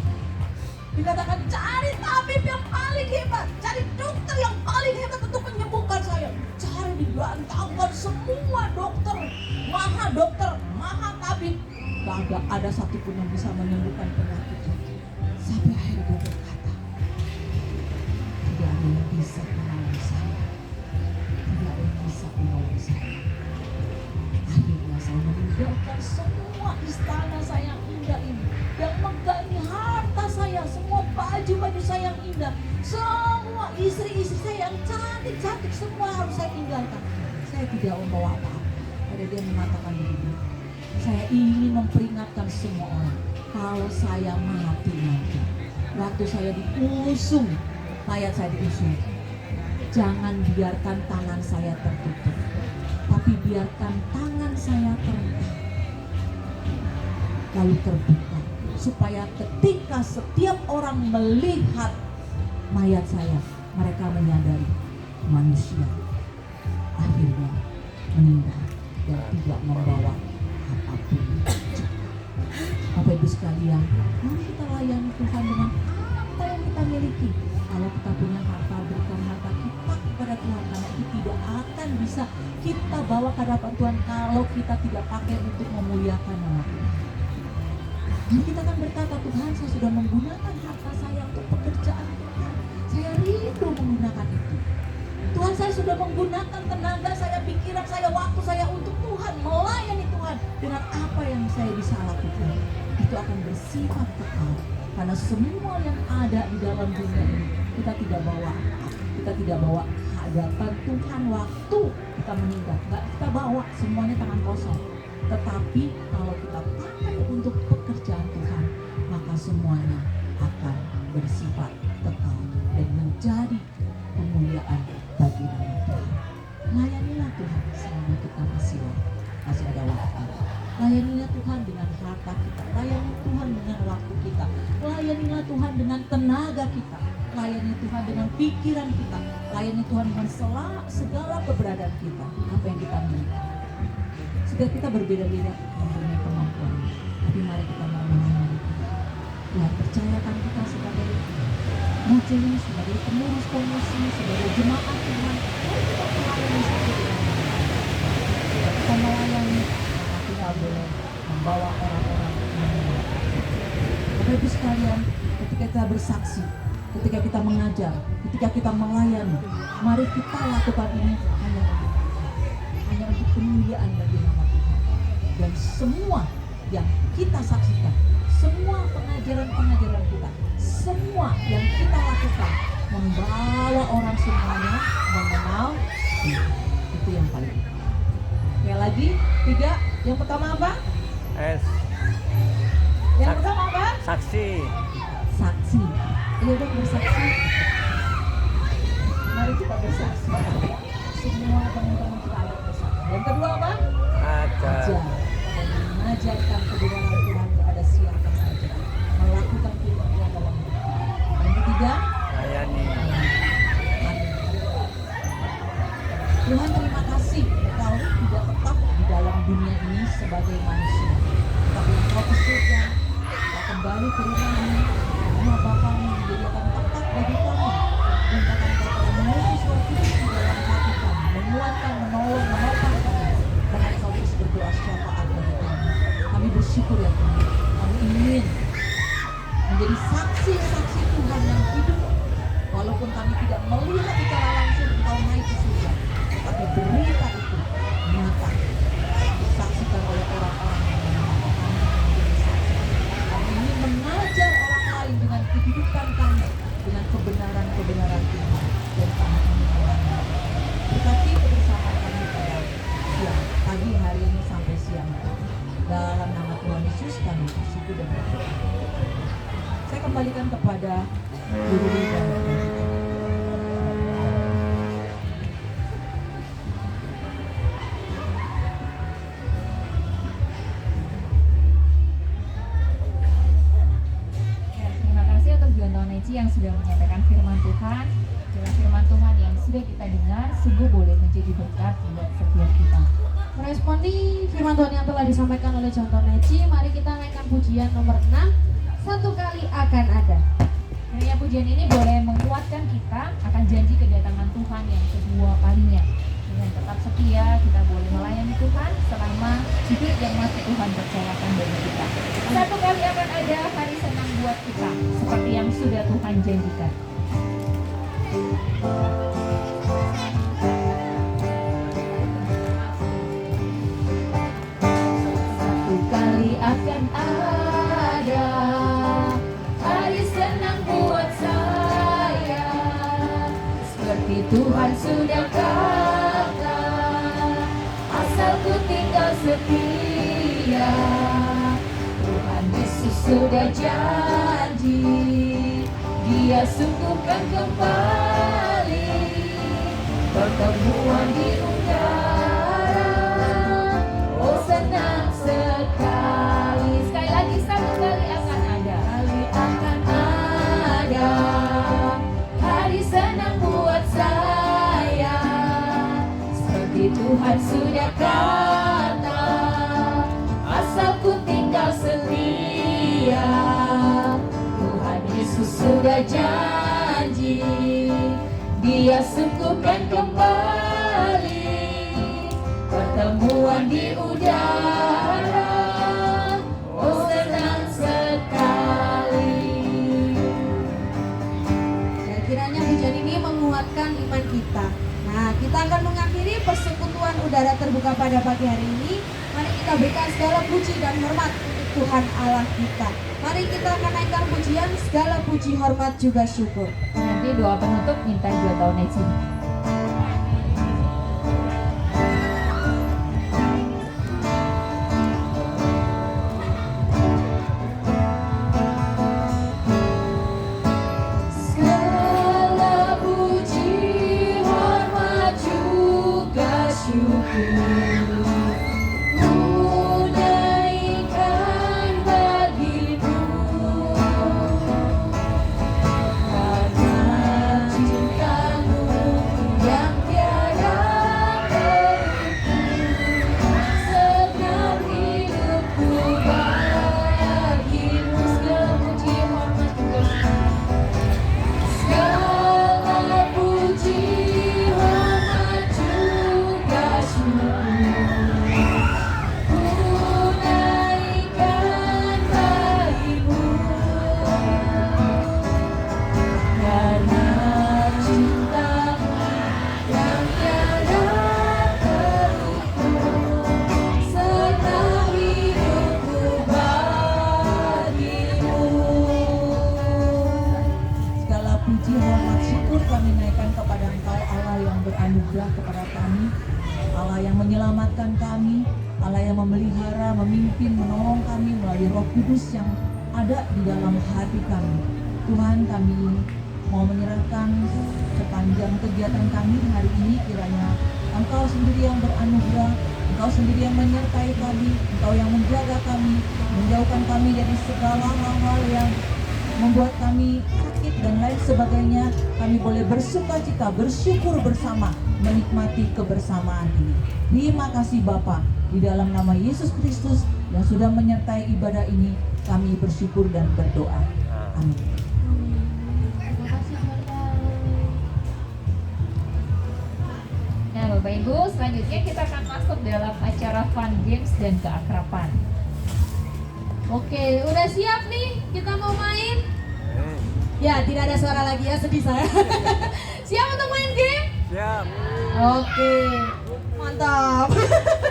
Dikatakan cari tabib yang paling hebat, cari dokter yang paling hebat untuk menyembuhkan saya. Cari diberantaukan semua dokter, maha tabib. Gak ada satupun yang bisa menyembuhkan penyakit itu. Sampai akhirnya dia berkata, tidak ada yang bisa menolong saya. Tidak ada yang bisa menolong saya. Akhirnya saya meninggalkan semua istana saya yang indah ini, yang megah ini, harta saya, semua baju-baju saya yang indah, semua istri-istri saya yang cantik-cantik, semua harus saya tinggalkan. Saya tidak membawa apa-apa. Ada dia mengatakan begini, saya ingin memperingatkan semua orang, kalau saya mati nanti, waktu saya diusung, mayat saya diusung, jangan biarkan tangan saya tertutup, tapi biarkan tangan saya terangkat, lalu terbuka, supaya ketika setiap orang melihat mayat saya, mereka menyadari manusia akhirnya meninggal dan tidak membawa apapun. Bapak Ibu sekalian, mari kita layani Tuhan dengan apa yang kita miliki. Kalau kita punya harta, berikan harta kita kepada Tuhan, karena itu tidak akan bisa kita bawa ke hadapan Tuhan kalau kita tidak pakai untuk memuliakan nama Tuhan. Dan kita akan berkata, Tuhan, saya sudah menggunakan harta saya untuk pekerjaan Tuhan. Saya rindu menggunakan itu. Tuhan, saya sudah menggunakan tenaga saya, pikiran saya, waktu saya untuk Tuhan, melayani Tuhan dengan apa yang saya bisa lakukan. Itu akan bersifat kekal. Karena semua yang ada di dalam dunia ini, kita tidak bawa apa. Kita tidak bawa hadapan Tuhan waktu kita meninggal. Nggak kita bawa, semuanya tangan kosong. Tetapi kalau kita pakai untuk pekerjaan Tuhan, maka semuanya akan bersifat kekal dan menjadi kemuliaan bagi nama Tuhan. Layanilah Tuhan selama kita masih ada waktu. Layanilah Tuhan dengan harta kita, layani Tuhan dengan waktu kita, layanilah Tuhan dengan tenaga kita, layani Tuhan dengan pikiran kita, layani Tuhan dengan segala keberadaan kita, apa yang kita miliki. Sudah kita berbeda-beda mempunyai kemampuan, tapi mari kita mau melayani Tuhan. Percayakan kita sebagai majelis, sebagai pengurus komisi, sebagai jemaat Tuhan, mari kita melayani satu dengan yang lain. Kita melayani, maka kita boleh membawa orang-orang mengenal. Bapak Ibu sekalian, ketika kita bersaksi, ketika kita mengajar, ketika kita melayani, mari kita lakukan ini hanya untuk kemuliaan bagi nama Tuhan. Dan semua yang kita saksikan, semua pengajaran-pengajaran kita, semua yang kita lakukan membawa orang semuanya mengenal Dia. Itu yang paling penting. Oke, lagi 3. Yang pertama apa? S. Yang pertama apa? Saksi. Saksi. Iya udah bersaksi. Mari kita bersaksi. Semua teman-teman kita ada bersaksi. Yang kedua apa? Ajar. Ajar. Dan mengajarkan kebenaran Tuhan kepada siapa saja. Melakukan firman Tuhan dalam hidup. Yang ketiga, Layani. Tuhan terima kasih Engkau tidak tetap di dalam dunia ini sebagai manusia, tapi Engkau ke surga, Engkau kembali ke rumah ini, rumah Bapamu menjadikan tempat bagi kami, dan bahkan Engkau telah mengutus Roh Kudus di dalam hati kami, menguatkan, menolong, menopang kami, karena Engkau terus berdoa syafaat bagi kami. Kami bersyukur ya Tuhan, kami ingin menjadi saksi-saksi Tuhan yang hidup, walaupun kami tidak melihat secara langsung Engkau naik ke surga, tapi berita itu nyata disaksikan oleh orang-orang yang mengenal kami menjadi saksi. Kami ingin mengajar orang lain dengan kehidupan kami, dengan kebenaran-kebenaran Tuhan, dan kami ingin melayani. Berkati kebersamaan kami pada siang pagi hari ini sampai siang hari. Dalam nama Tuhan Yesus kami bersyukur dan berdoa. Saya kembalikan kepada guru dan yang sudah menyampaikan firman Tuhan. Dalam firman Tuhan yang sudah kita dengar sungguh boleh menjadi berkat buat setiap kita. Meresponi firman Tuhan yang telah disampaikan oleh John Toneci, mari kita naikkan pujian nomor 6, satu kali akan ada. Kiranya pujian ini boleh menguatkan kita akan janji kedatangan Tuhan yang kedua kalinya. Dengan tetap setia kita boleh melayani Tuhan selama hidup yang masih Tuhan percayakan bagi kita. Satu kali akan ada hari senang buat kita, seperti yang sudah Tuhan janjikan. Satu kali akan ada hari senang buat saya, seperti Tuhan sudah kata, asal ku tinggal setia. Tuhan Yesus sudah janji, Dia sungguhkan kembali pertemuan di udara. Oh senang sekali. Sekali lagi, satu kali akan ada. Kali akan ada hari senang buat saya, seperti Tuhan sudah kata, asal ku tinggal setia. Tuhan Yesus sudah janji, Dia sungguhkan kembali pertemuan di udara. Oh senang sekali. Dan kiranya pujian ini menguatkan iman kita. Nah, kita akan mengakhiri persekutuan udara terbuka pada pagi hari ini. Mari kita berikan segala puji dan hormat untuk Tuhan Allah kita. Mari kita akan naikkan pujian, segala puji, hormat, juga syukur. Nanti doa penutup minta John Toneci. Segala puji, hormat, juga syukur ku naikkan bagimu. beranugerah kepada kami, Allah yang menyelamatkan kami, Allah yang memelihara, memimpin, menolong kami melalui Roh Kudus yang ada di dalam hati kami. Tuhan, kami mau menyerahkan sepanjang kegiatan kami hari ini, kiranya Engkau sendiri yang beranugerah, Engkau sendiri yang menyertai kami, Engkau yang menjaga kami, menjauhkan kami dari segala hal-hal yang membuat kami sakit dan lain sebagainya. Kami boleh bersukacita, bersyukur bersama, menikmati kebersamaan ini. Terima kasih Bapa, di dalam nama Yesus Kristus yang sudah menyertai ibadah ini, kami bersyukur dan berdoa. Amin. Terima kasih Bapak. Nah Bapak Ibu, selanjutnya kita akan masuk dalam acara fun games dan keakraban. Oke, udah siap nih? Kita mau main? Eh, Ya, tidak ada suara lagi ya, sedih saya. Siap untuk main game? siap. Oke, mantap.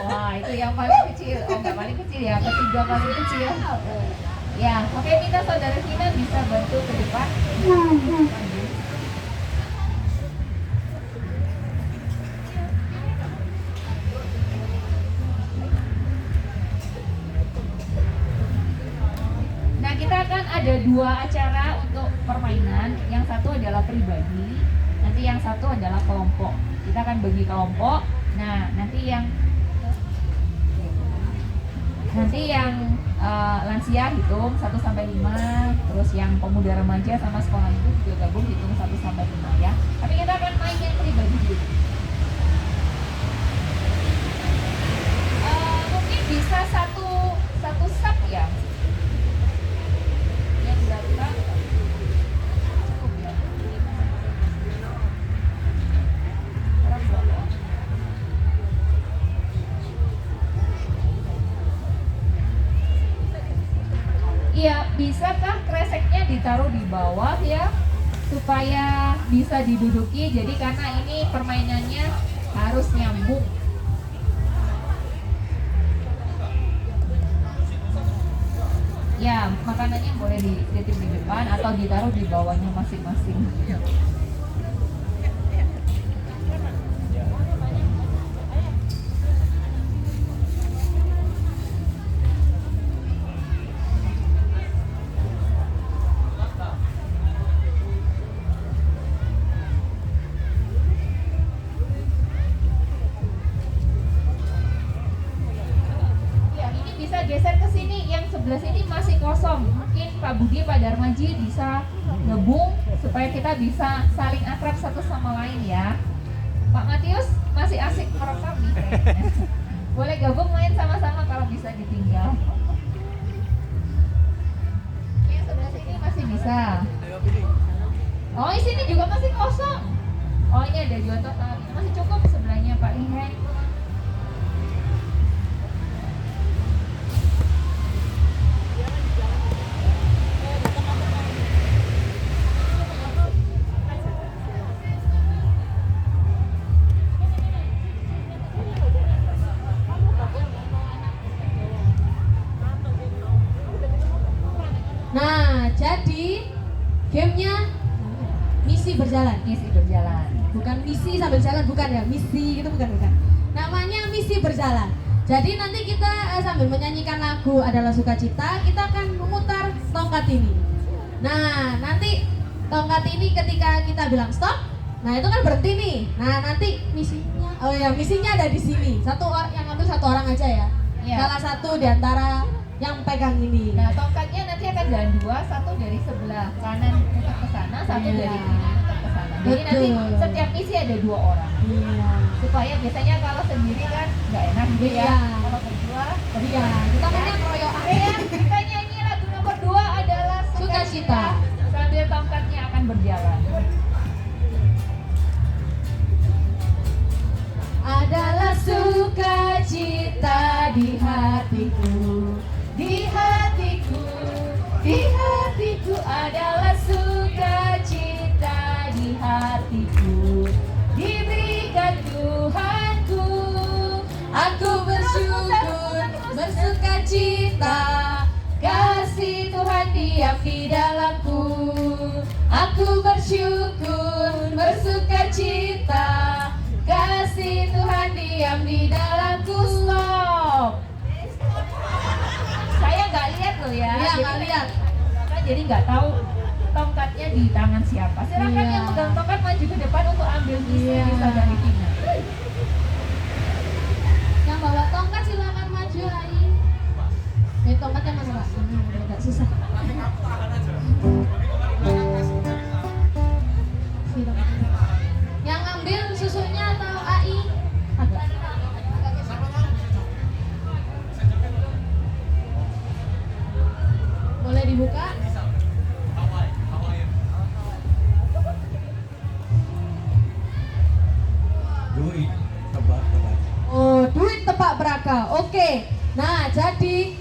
Wah, itu yang paling kecil. Oh, nggak paling kecil ya, ketiga paling kecil. Ya, oke, minta saudara Vina bisa bantu ke depan. Nah, kita akan ada dua acara untuk permainan. Yang satu adalah pribadi, nanti yang satu adalah kelompok. Kita akan bagi kelompok. Nah, nanti yang lansia hitung 1 sampai 5, terus yang pemuda remaja sama sekolah itu juga gabung hitung 1 sampai 5 ya. Tapi kita akan main yang pribadi dulu. Mungkin bisa satu sub ya. Yang berapa? Cukup ya. Orang berapa? Iya, bisakah kreseknya ditaruh di bawah ya supaya bisa diduduki. Jadi karena ini permainannya harus nyambung. Ya, makanannya boleh dititip di depan atau ditaruh di bawahnya masing-masing. Ya, ini bisa geser ke sini. Yang sebelah sini masih kosong. Mungkin Pak Budi, Pak Darmaji bisa ngebung supaya kita bisa saling akrab satu sama lain ya. Pak Matius masih asik merekam nih kayaknya. Boleh gabung main sama-sama kalau bisa ditinggal. Yang sebelah sini masih bisa. Oh, di sini juga masih kosong. Oh, ini ada Jonto sama ini masih cukup sebelahnya Pak Iheng. Nah, jadi gamenya misi berjalan. Misi berjalan. Bukan misi sambil jalan, bukan ya, misi itu bukan. Namanya misi berjalan. Jadi nanti kita sambil menyanyikan lagu Adalah Sukacita, kita akan memutar tongkat ini. Nah, nanti tongkat ini ketika kita bilang stop, nah itu kan berhenti nih. Nah, nanti misinya, oh ya, misinya ada di sini. Yang ambil satu orang aja ya. Iya. Salah satu di antara yang pegang ini. Nah, tongkatnya nanti akan jalan dua, satu dari sebelah kanan muter ke sana, satu Iya. dari kiri muter ke sana. Jadi nanti Betul. setiap misi ada 2 orang. Iya. Supaya biasanya kalau sendiri kan nggak enak gitu ya. Iya. Kalau berdua, Iya, kita mainnya keroyokan. ya, kita nyanyi lagu nomor 2 adalah Sukacita. Sambil tongkatnya akan berjalan. Adalah sukacita di hatiku, Di hatiku, di hatiku adalah sukacita di hatiku. Diberikan Tuhanku, aku bersyukur, bersukacita, kasih Tuhan diam di dalamku. Aku bersyukur, bersukacita, kasih Tuhan diam di dalamku. Stop. Saya nggak lihat loh ya. Iya, nggak lihat. Jadi nggak tahu tongkatnya di tangan siapa. Silakan Iya. yang pegang tongkat maju ke depan untuk ambil misi Iya. saudari Tina. Yang bawa tongkat silakan maju Ai. Tongkatnya mana Pak? Agak susah. Yang ngambil susunya atau Ai? Agak. Boleh dibuka? Duit tebak tebak. Oh, duit tebak beraka. Oke. Nah, jadi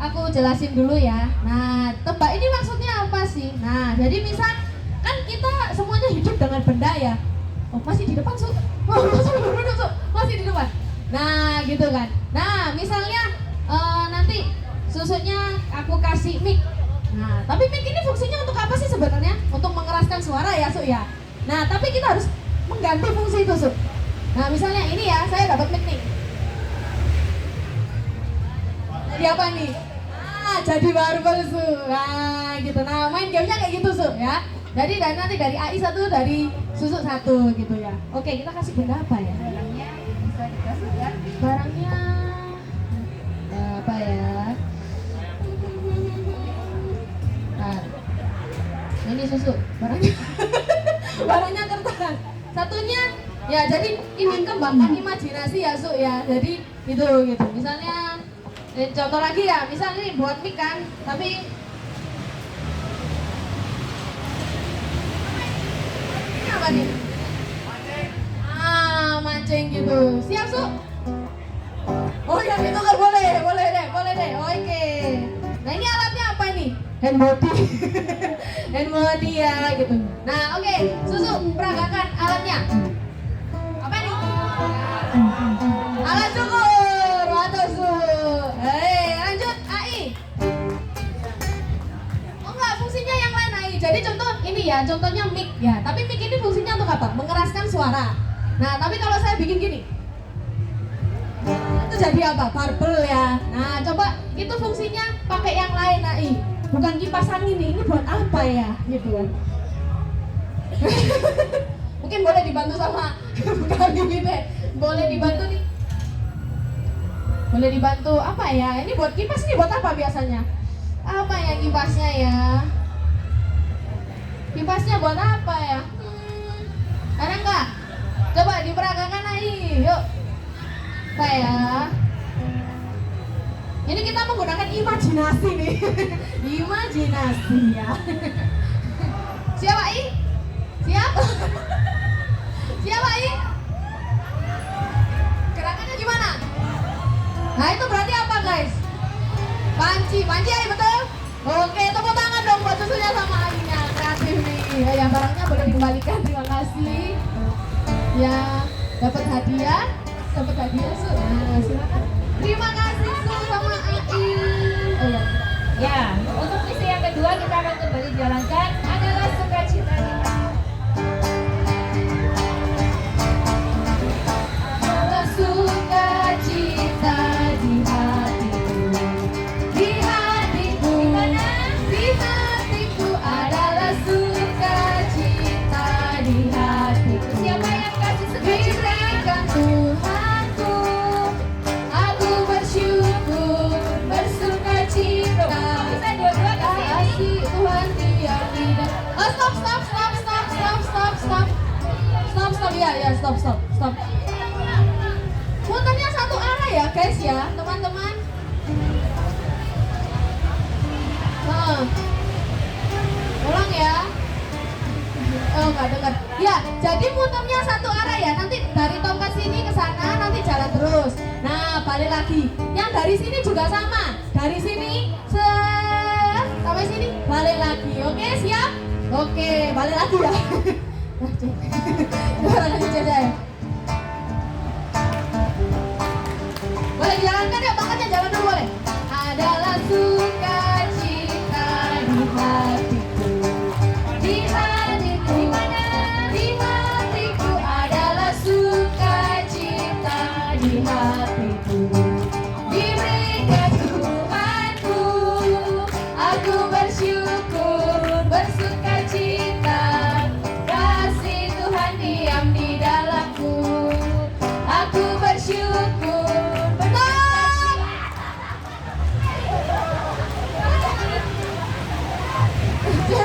aku jelasin dulu ya. Nah, tebak ini maksudnya apa sih? Nah, jadi misal kan kita semuanya hidup dengan benda ya. Oh, masih di depan, Su. Oh, masih Su. Masih di depan. Nah, gitu kan. Nah, misalnya nanti susunya aku kasih mic. Nah, tapi mic ini fungsinya untuk apa sih sebenarnya? Untuk mengeraskan suara ya, Su ya. Nah, tapi kita harus mengganti fungsi itu, Su. Nah, misalnya ini ya, saya dapat mic nih. Jadi apa nih? Ah, jadi barbel, Su. Nah, gitu. Nah, main gamenya kayak gitu, Su ya. Jadi nanti dari AI satu, dari Susu satu gitu ya. Oke, kita kasih benda apa ya? Barangnya bisa dikasihkan. Barangnya apa ya? Nah, ini susu. Barangnya barangnya kertas. Satunya ya, jadi ini kembangkan imajinasi ya, Su ya. Jadi gitu gitu. Misalnya contoh lagi ya, misalnya nih buat mic kan, tapi ini apa nih? Mancing gitu. Siap, Su? Oh ya, itu kan boleh deh. Oke. Nah, ini alatnya apa nih? Hand body. Hand body ya gitu. Nah, oke. Susu, peragakan alatnya. Apa nih? Alat cukur. Atau Su. Lanjut AI. Oh enggak, fungsinya yang lain AI. Jadi contoh ini ya, contohnya mic ya. Tapi mic ini fungsinya untuk apa? Mengeraskan suara. Nah, tapi kalau saya bikin gini, itu jadi apa? Barbel ya. Nah, coba itu fungsinya pakai yang lain, AI. Bukan kipas angin nih, ini buat apa ya? Gitu kan. Mungkin boleh dibantu sama bukan ini deh. Boleh dibantu nih. Boleh dibantu apa ya? Ini buat kipas, ini buat apa biasanya? Apa ya kipasnya ya? Kipasnya buat apa ya? Ada nggak? Coba diperagakan AI, yuk. Apa ya? Ini kita menggunakan imajinasi nih. Imajinasi ya. Siap AI? Siap? Siap AI? Gerakannya gimana? Nah, itu berarti apa guys? Panci AI betul? Oke, tepuk tangan dong buat susunya sama AI-nya. Kreatif nih. Ya, barangnya boleh dikembalikan, terima kasih. Ya, dapat hadiah Su. Nah, silakan. Terima kasih Su sama AI. Oh ya. Ya, untuk misi yang kedua kita akan kembali jalankan adalah sukacita di hati. Adalah sukacita di hatiku. Di hatiku. Di hatiku adalah sukacita di hatiku. Siapa yang kasih sukacita? Diberikan Tuhanku, aku bersyukur, bersukacita. Bisa dua-dua ke sini. Kasih Tuhan diam di dalam. Oh, stop. Stop. Muternya satu arah ya guys ya, teman-teman. Ulang ya. Oh, nggak dengar. Ya, jadi muternya satu arah ya. Nanti dari tongkat sini ke sana, nanti jalan terus. Nah, balik lagi. Yang dari sini juga sama. Dari sini sampai sini, balik lagi. Oke, siap? Oke, balik lagi ya. Coba lagi saja ya. Boleh jalankan ya, tongkatnya jalan dulu boleh. Adalah sukacita di hatiku. Di hatiku. Di hatiku adalah bersyukur, bersuka cita, kasih Tuhan diam di dalamku. Aku bersyukur, benar.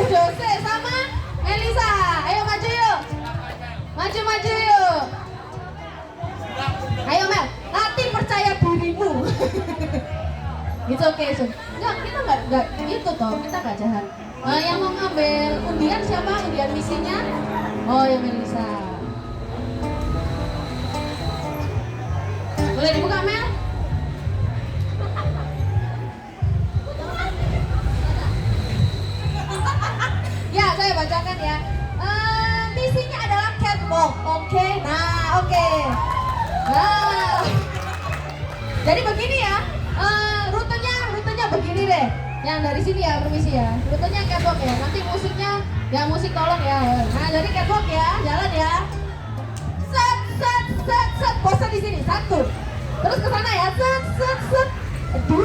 Jose sama Elisa, ayo maju yuk. Maju yuk. Ayo Mel, latih percaya dirimu. It's okay, so. Enggak, kita enggak itu toh, kita enggak jahat. Yang mau ngambil undian siapa? Undian misinya? Oh, ya Melisa. Boleh dibuka Mel? Ya, saya bacakan ya. Misinya adalah catwalk, oke? Nah, oke. Nah, jadi begini ya. Rutenya begini deh. Yang dari sini ya, permisi ya. Rutenya catwalk ya. Nanti musiknya, ya musik tolong ya. Nah, jadi catwalk ya, jalan ya. Set, pose di sini. 1. Terus ke sana ya. Set. 2.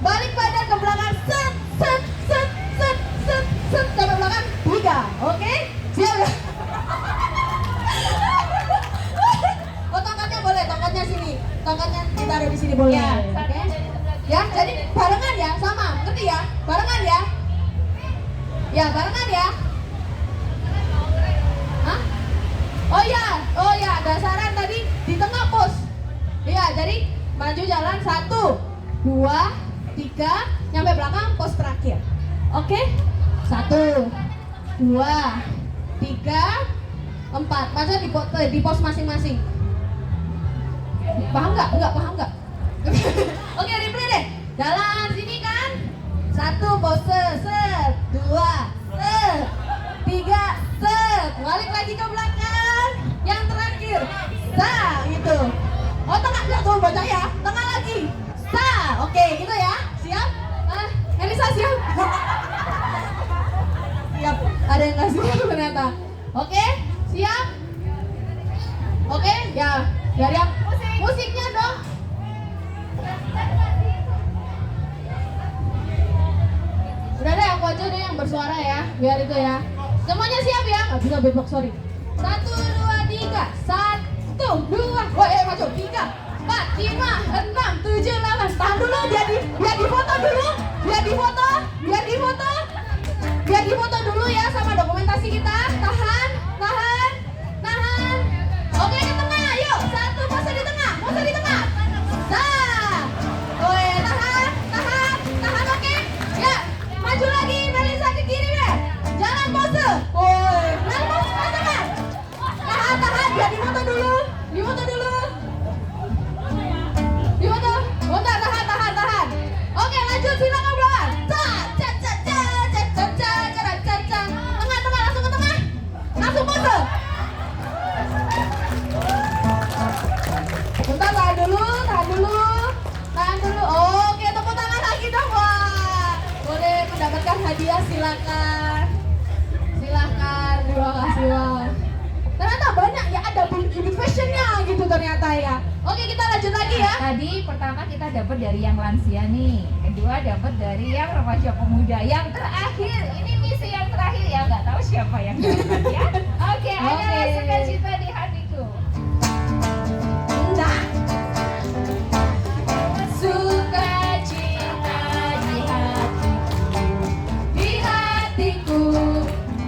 Balik badan ke belakang. Set. Sampai belakang. 3. Oke? Siap ya? Oh, tongkatnya boleh, tongkatnya sini. Tongkatnya ditaruh di sini boleh. Ya, Oke? Ya, jadi barengan ya, sama. Ngerti ya? Barengan ya. Ya, barengan ya. Hah? Oh ya, ada saran tadi di tengah pos. Iya, jadi maju jalan 1, 2, 3, nyampe belakang pos terakhir. Oke? 1, 2, 3, 4. Masa di pos masing-masing. Paham nggak? Enggak paham nggak? Oke, replay deh. Jalan sini kan. 1 pose, set. 2, set. 3, set. Balik lagi ke belakang. Yang terakhir, sa, gitu. Oh, tengah enggak tuh baca ya. Tengah lagi. Sa. Oke, gitu ya. Siap? Elisa siap? Siap. Ada yang nggak siap ternyata. Oke, siap? Oke, ya. Dari yang musiknya dong. Udah deh, aku aja deh yang bersuara ya, biar itu ya. Semuanya siap ya? Nggak bisa beatbox, sorry. 1, 2, 3. 1, 2. Maju. 3, 4, 5, 6, 7, 8. Tahan dulu, biar difoto dulu. Biar difoto dulu ya sama dokumentasi kita. Tahan. Oke, ke tengah, yuk. 1, pose di tengah. Nah. Tahan, oke. Ya, maju lagi, Melisa ke kiri deh. Jalan pose. Mel pose pasangan. Tahan, biar difoto dulu. Bentar, tahan. Oke, lanjut, silakan belakang. Tengah, langsung ke tengah. Langsung pose. Bentar, tahan dulu. Oke, tepuk tangan lagi dong. Wah, boleh mendapatkan hadiah, silakan. Terima kasih, wow. Ternyata banyak ya, ada unit fashionnya gitu ternyata ya. Oke, kita lanjut lagi ya. Tadi pertama kita dapat dari yang lansia nih, kedua dapat dari yang remaja pemuda, yang terakhir ini misi yang terakhir ya, nggak tahu siapa yang dapat ya. Oke, ada sukacita di hatiku. Nah, Sukacita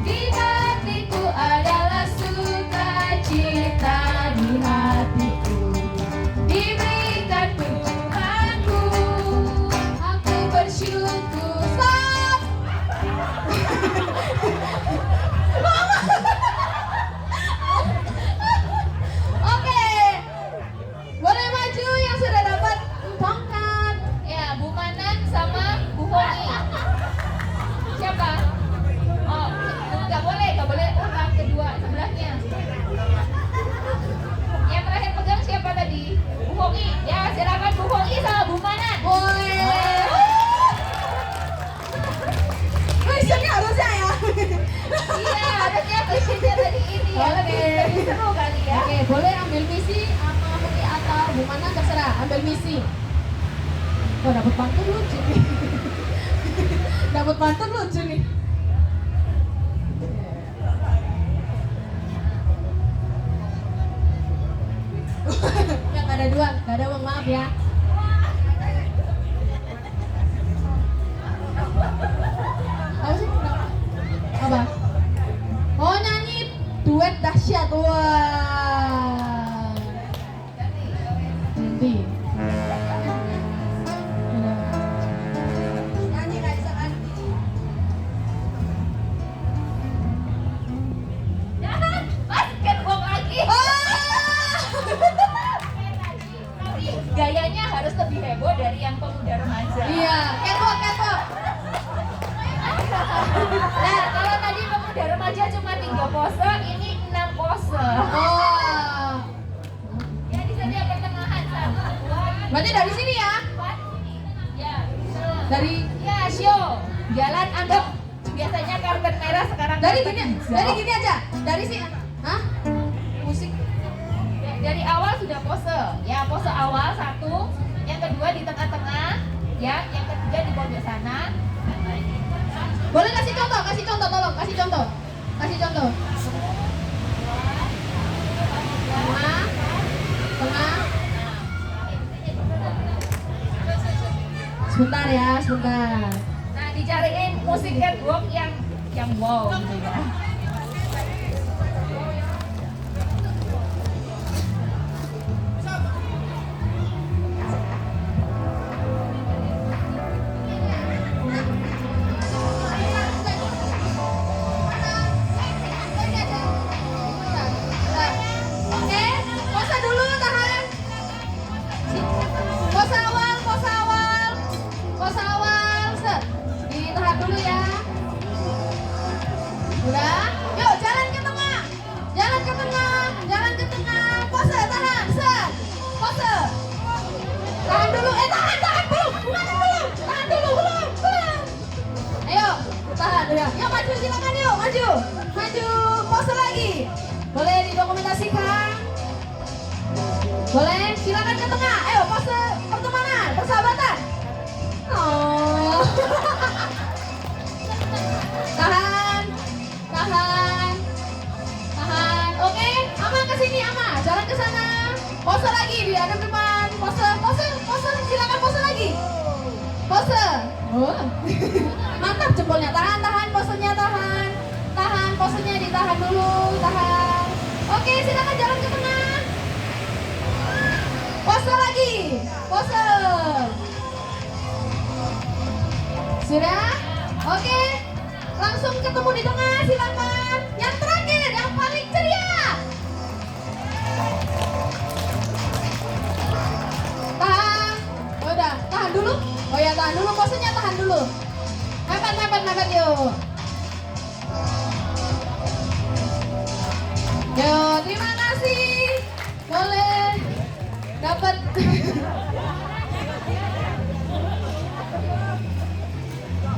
di hatiku adalah sukacita di hatiku, diberikan Tuhanku. aku bersyukur. Stop. Oke, boleh maju yang sudah dapat tongkat. Ya, Bu Manan sama Bu Honi. Siapa? Oh, nggak boleh ulang kedua sebelahnya. Yang terakhir pegang siapa tadi? Bu Honi. Ya, silakan Bu Honi sama Bu Manan. Boleh. Questionnya harusnya ya. Iya, harusnya questionnya tadi ini ya. Lebih seru kali ya. Oke, boleh ambil misi sama Putih atau Bu Mana terserah, ambil misi. Oh, dapat pantun lucu nih. Dapat pantun lucu nih. Ya nggak ada dua, nggak ada uang, maaf ya. Apa sih? Apa? Oh nyanyi duet dahsyat, wah. Nanti. Nyanyi Raisa kan? Jangan, basket box lagi. Tapi gayanya harus lebih heboh dari yang pemuda remaja. Iya, catwalk, catwalk. Nah, kalau tadi pemuda remaja cuma 3 pose, ini 6 pose. Oh, Ya di sana pertengahan 1, 2, berarti dari sini ya? 4. Ya, Dari ya show. Jalan anggap biasanya karpet merah, sekarang dari karpet gini, hijau. dari gini aja. Dari sini. Hah? Musik. Dari awal sudah pose. Ya, pose awal 1, yang kedua di tengah-tengah, ya, yang ketiga di pojok sana. Boleh kasih contoh, tolong, kasih contoh. Kasih contoh. Tengah. Tengah. Sebentar ya, sebentar. Nah, dicariin musik catwalk yang wow gitu ya. Oke, pose dulu, tahan. Pose awal, pose awal. Pose awal, set. Ditahan dulu ya. Udah? Yuk, jalan ke tengah. Jalan ke tengah, jalan ke tengah. Pose, tahan, set. Pose. Tahan dulu, tahan belum. Tahan dulu, belum. Ayo, tahan udah. Yuk maju, silakan yuk, maju. Maju, pose lagi. Boleh didokumentasikan? Boleh, silakan ke tengah. Ayo, pose pertemanan, persahabatan. Oh. Tahan. Tahan. Tahan. Oke, Ama ke sini, Ama. Jalan ke sana. Pose lagi di hadap depan. Pose, silakan pose lagi. Pose. Oh. Mantap jempolnya. Tahan, posenya tahan. Tahan, posenya ditahan dulu, tahan. Oke, silakan jalan ke tengah. Pose lagi. Pose. Sudah? Oke. Langsung ketemu di tengah, silakan. Yang terakhir, yang paling ceria. Tahan. Udah, tahan dulu. Oh ya, tahan dulu, posenya tahan dulu. Mepet yuk. Yo, terima kasih. Boleh dapat.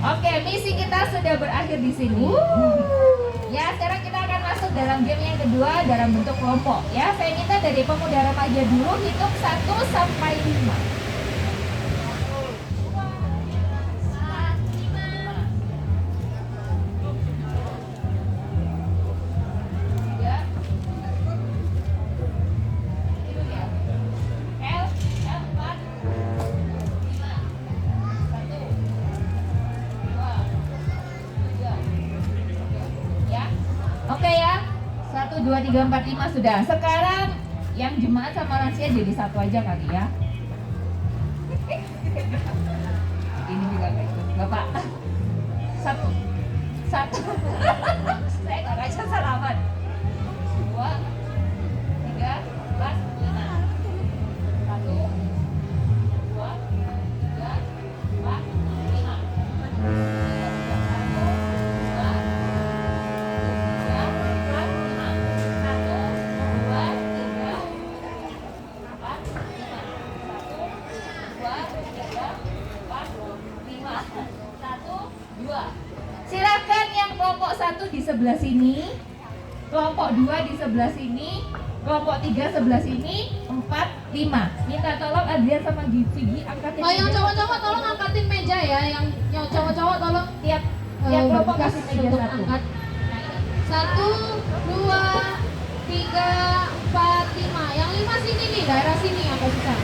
Oke, misi kita sudah berakhir di sini. Ya, sekarang kita akan masuk dalam game yang kedua dalam bentuk kelompok. Ya, saya minta dari pemuda remaja dulu hitung 1 sampai 5. Oke ya, 1, 2, 3, 4, 5 sudah. Sekarang yang jemaat sama lansia jadi satu aja kali ya. Ini juga nggak ikut, Bapak. Satu. Saya nggak baca salaman. 2, 3, 4, 5. 1, 2, 3, 4, 5. Silakan yang kelompok 1 di sebelah sini, kelompok 2 di sebelah sini, kelompok 3 sebelah sini, 4 4, 5. Minta tolong Adrian sama Vicky angkatin. Oh, yang meja. cowok-cowok tolong angkatin meja ya. Yang cowok-cowok tolong Tiap kelompok bekas kasih meja untuk 1. angkat. 1, 2, 3, 4, 5. Yang 5 sini nih, daerah sini agak susah.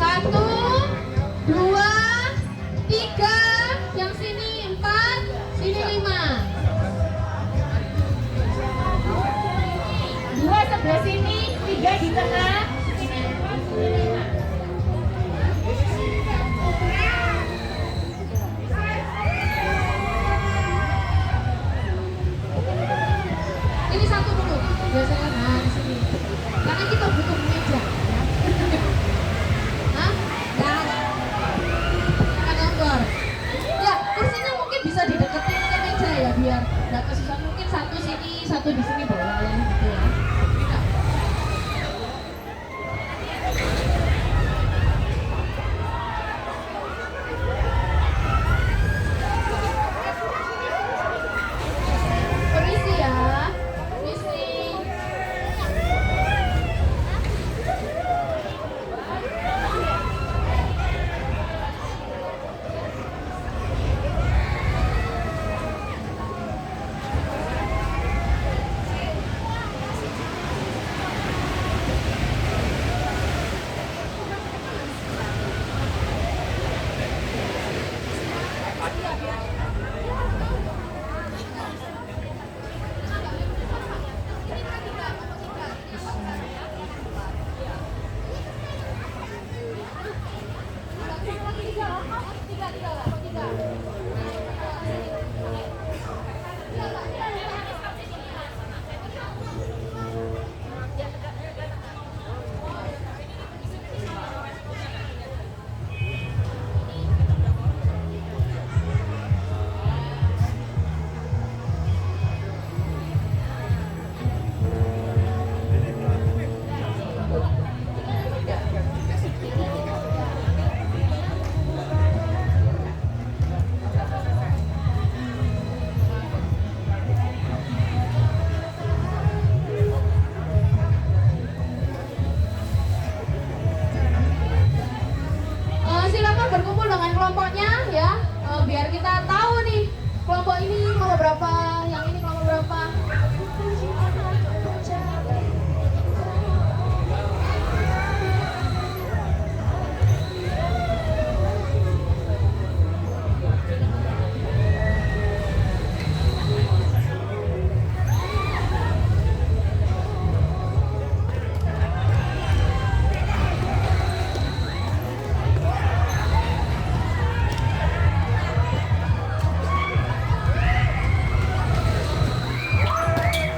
Satu, dua, tiga, yang sini 4, sini 5. 2 sebelah sini, 3 di tengah, sini 4, sini 5. Ini satu dulu, biasanya nah di sini. Karena kita butuh meja. Hah? Dan kantor. Ya, kursinya mungkin bisa dideketin ke meja ya biar nggak kesusahan. Mungkin satu sini, satu di sini boleh gitu ya. Bisa. Permisi ya. Permisi. Silakan berkumpul dengan kelompoknya ya, biar kita tahu nih kelompok ini kelompok berapa, yang ini kelompok berapa.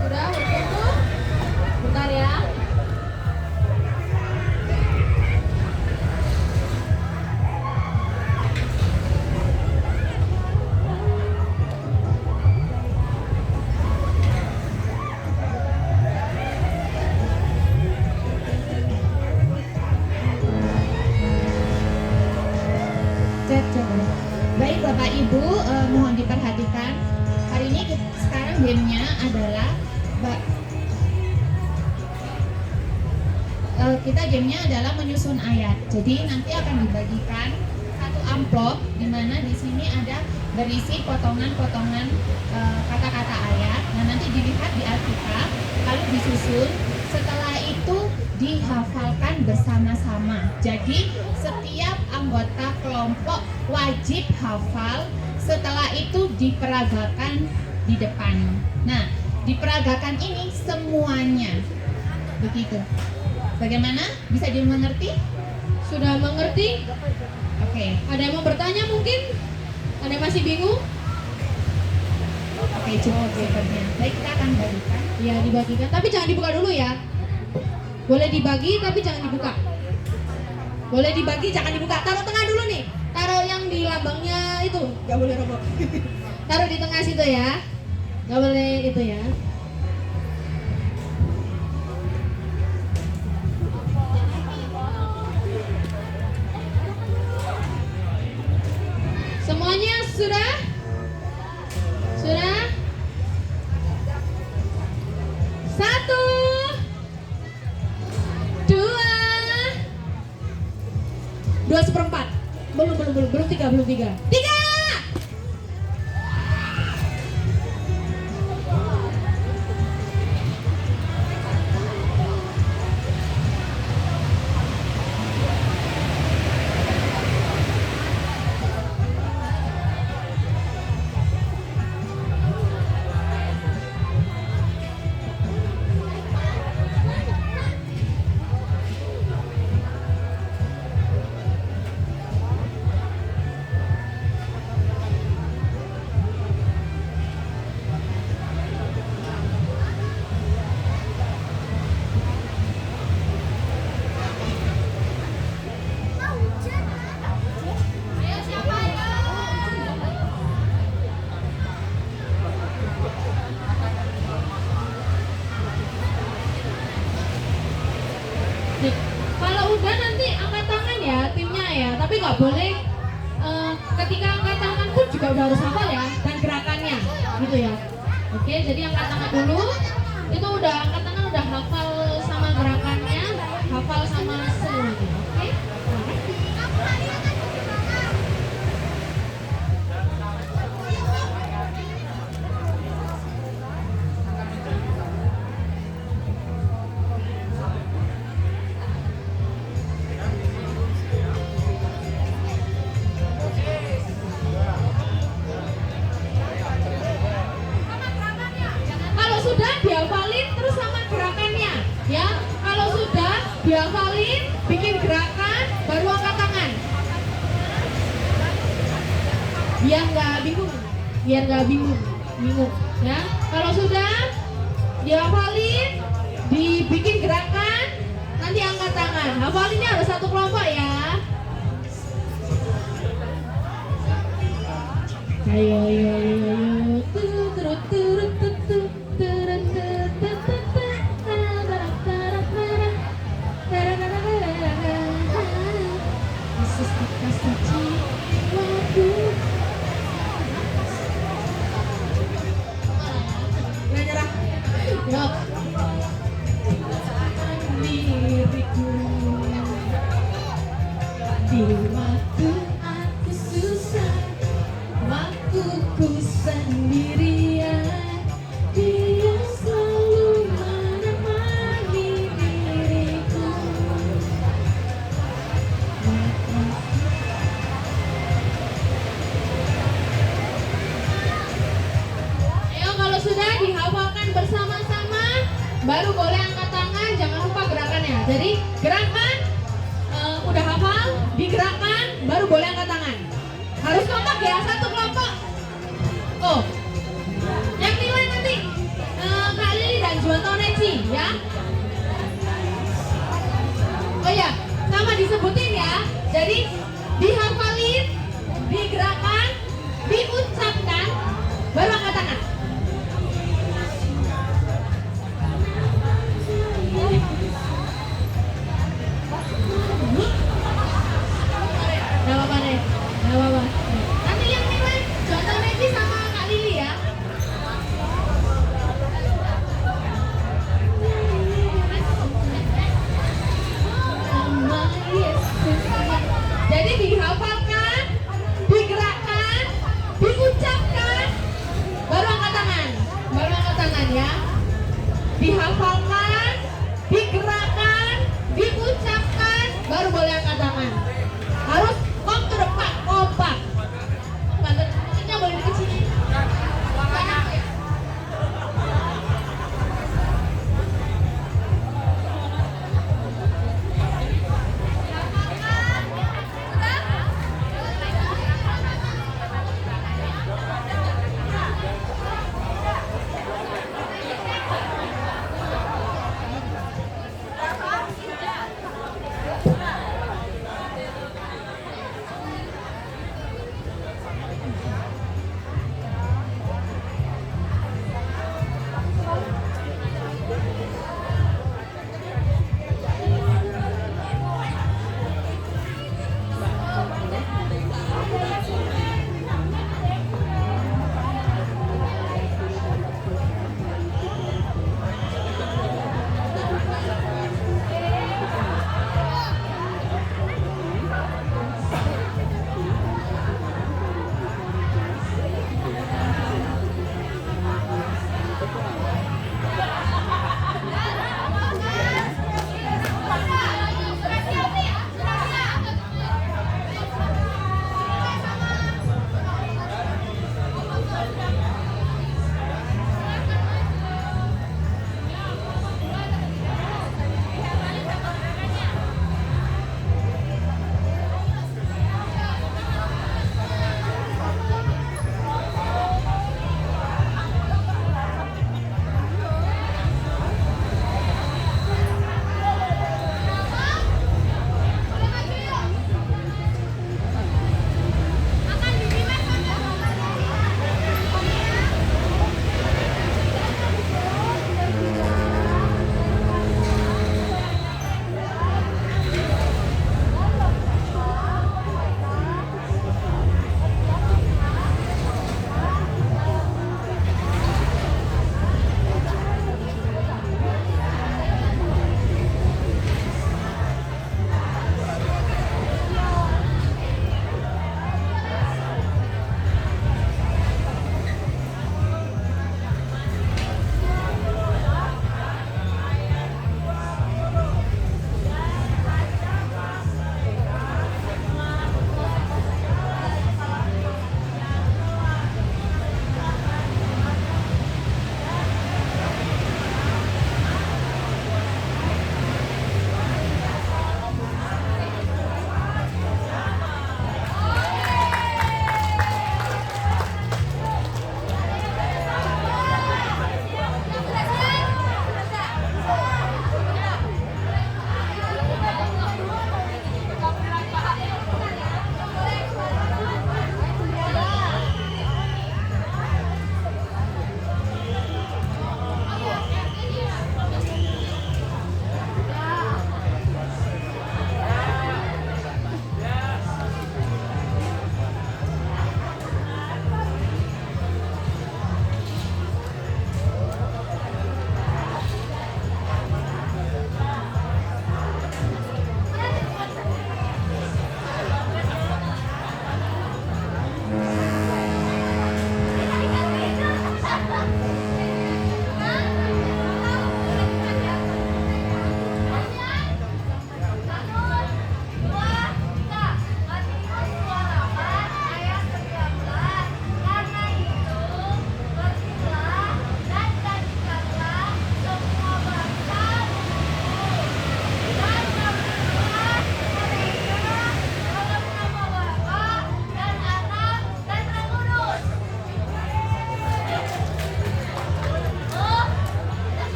Sudah berkumpul? Bentar ya. Baik Bapak Ibu, mohon diperhatikan. Hari ini sekarang gamenya adalah kita gamenya adalah menyusun ayat. Jadi nanti akan dibagikan satu amplop di mana di sini ada berisi potongan-potongan kata-kata ayat. Nah nanti dilihat di Alkitab, lalu disusun. Setelah itu dihafalkan bersama-sama. Jadi setiap anggota kelompok wajib hafal. Setelah itu diperagakan di depan. Nah, diperagakan ini semuanya. Begitu. Bagaimana? Bisa dimengerti? Sudah mengerti? Oke. Ada yang mau bertanya mungkin? Ada yang masih bingung? Oke, cukup sepertinya. Baik, kita akan bagikan. Ya dibagikan, tapi jangan dibuka dulu ya. Boleh dibagi tapi jangan dibuka. Boleh dibagi jangan dibuka. Taruh tengah dulu nih. Taruh yang di lambangnya itu, nggak boleh roboh. Taruh di tengah situ ya. Nggak boleh itu ya. belum tiga. Tiga. Nih, kalau udah nanti angkat tangan ya timnya ya, tapi nggak boleh ketika angkat tangan pun juga udah harus hafal ya dan gerakannya gitu ya. Oke, jadi angkat tangan dulu, itu udah angkat tangan udah hafal sama gerakannya, hafal sama semuanya. Oke. Kalau sudah dihafalin terus sama gerakannya ya. Kalau sudah dihafalin bikin gerakan baru angkat tangan. Biar nggak bingung ya. Kalau sudah dihafalin dibikin gerakan nanti angkat tangan. Hafalinnya harus satu kelompok ya. Ayo. Yesus dikasih jiwaku. Nggak nyerah. Yuk. Diriku di waktu aku susah, waktu ku sendirian, Dia selalu menemani diriku. Ayo kalau sudah dihafalkan bersama-sama, baru boleh angkat tangan, jangan lupa gerakannya. Jadi gerakan udah hafal, digerakkan, baru boleh angkat tangan. Harus kompak ya, satu kelompok. Oh, yang nilai nanti Kak Lili dan Juwanto Neci ya. Oh ya, sama disebutin ya. Jadi dihafalin, digerakkan, diucapkan, baru angkat tangan. Gak apa-apa deh, gak apa-apa. Nanti yang nilai Juwanto Neci sama Kak Lili ya. Nama Yesus. Jadi dihafalkan, digerakkan, diucapkan, baru angkat tangan. Baru angkat tangan ya. Dihafalkan, digerakkan, diucapkan, baru boleh angkat tangan. Harus kompak. Maksudnya boleh dikecilin.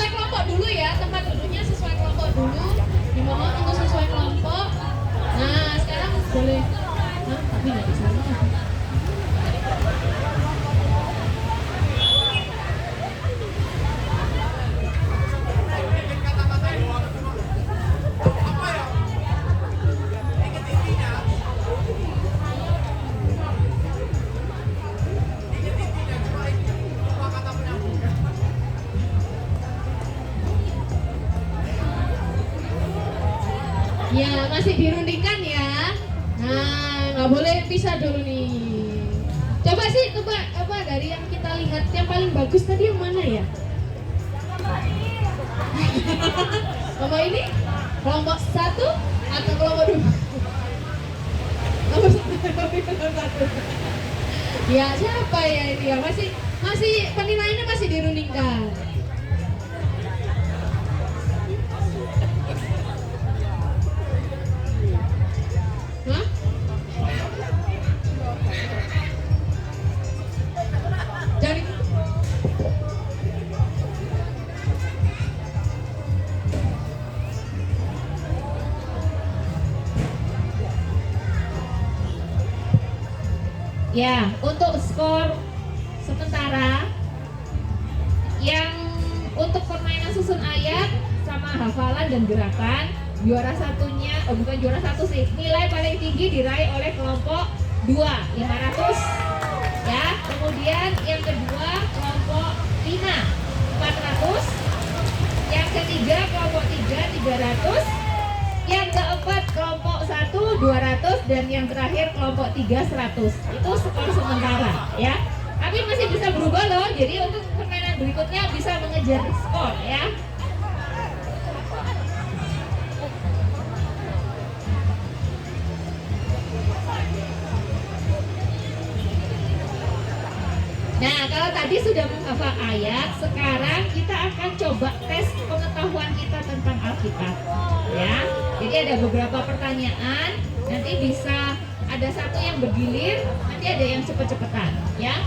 sesuai kelompok dulu ya, tempat duduknya sesuai kelompok dulu. Dimohon untuk sesuai kelompok. Nah, sekarang boleh. Nah, tapi nggak bisa. Ya, masih dirundingkan ya. Nah, nggak boleh pisah dulu nih. Coba sih, coba apa dari yang kita lihat yang paling bagus tadi yang mana ya? Kelompok ini? Kelompok 1 atau kelompok 2? Kelompok 1. Ya, siapa ya ini ya? Masih penilaiannya masih dirundingkan. Hah? Jadi ya, untuk skor sementara yang untuk permainan susun ayat sama hafalan dan gerakan, juara satunya, bukan juara satu sih, nilai paling tinggi diraih oleh kelompok 2, 500 ya. Kemudian yang kedua kelompok 5, 400. Yang ketiga kelompok 3, 300. Yang keempat kelompok 1, 200. Dan yang terakhir kelompok 3, 100. Itu skor sementara ya. Tapi masih bisa berubah loh, jadi untuk permainan berikutnya bisa mengejar skor ya. Nah, kalau tadi sudah menghafal ayat, sekarang kita akan coba tes pengetahuan kita tentang Alkitab ya. Jadi ada beberapa pertanyaan, nanti bisa ada satu yang bergilir, nanti ada yang cepet-cepetan ya.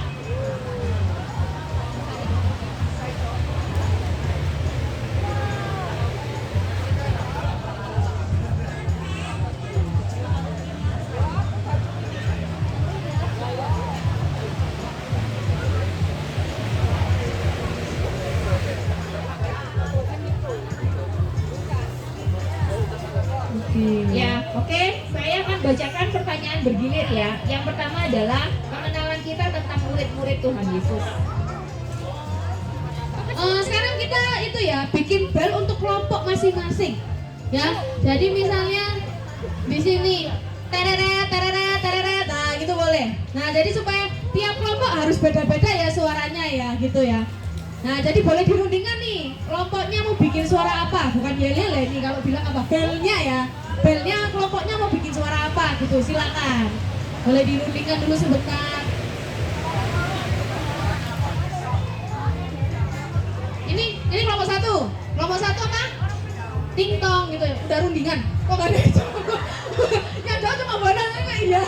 Ya, oke. Saya akan bacakan pertanyaan bergilir ya. Yang pertama adalah pengenalan kita tentang murid-murid Tuhan Yesus. Sekarang kita itu ya bikin bel untuk kelompok masing-masing. Ya, jadi misalnya di sini tereret, tereret, tereret, nah gitu boleh. Nah, jadi supaya tiap kelompok harus beda-beda ya suaranya ya, gitu ya. Nah, jadi boleh dirundingkan nih, kelompoknya mau bikin suara apa? Bukan yel-yel nih kalau bilang apa, belnya ya. Belnya kelompoknya mau bikin suara apa gitu, silakan. Boleh dirundingkan dulu sebentar. Ini kelompok 1. Kelompok 1 apa? Ting-tong gitu ya, udah rundingan. Kok gak ada itu? Yang jauh cuma bonang aja iya.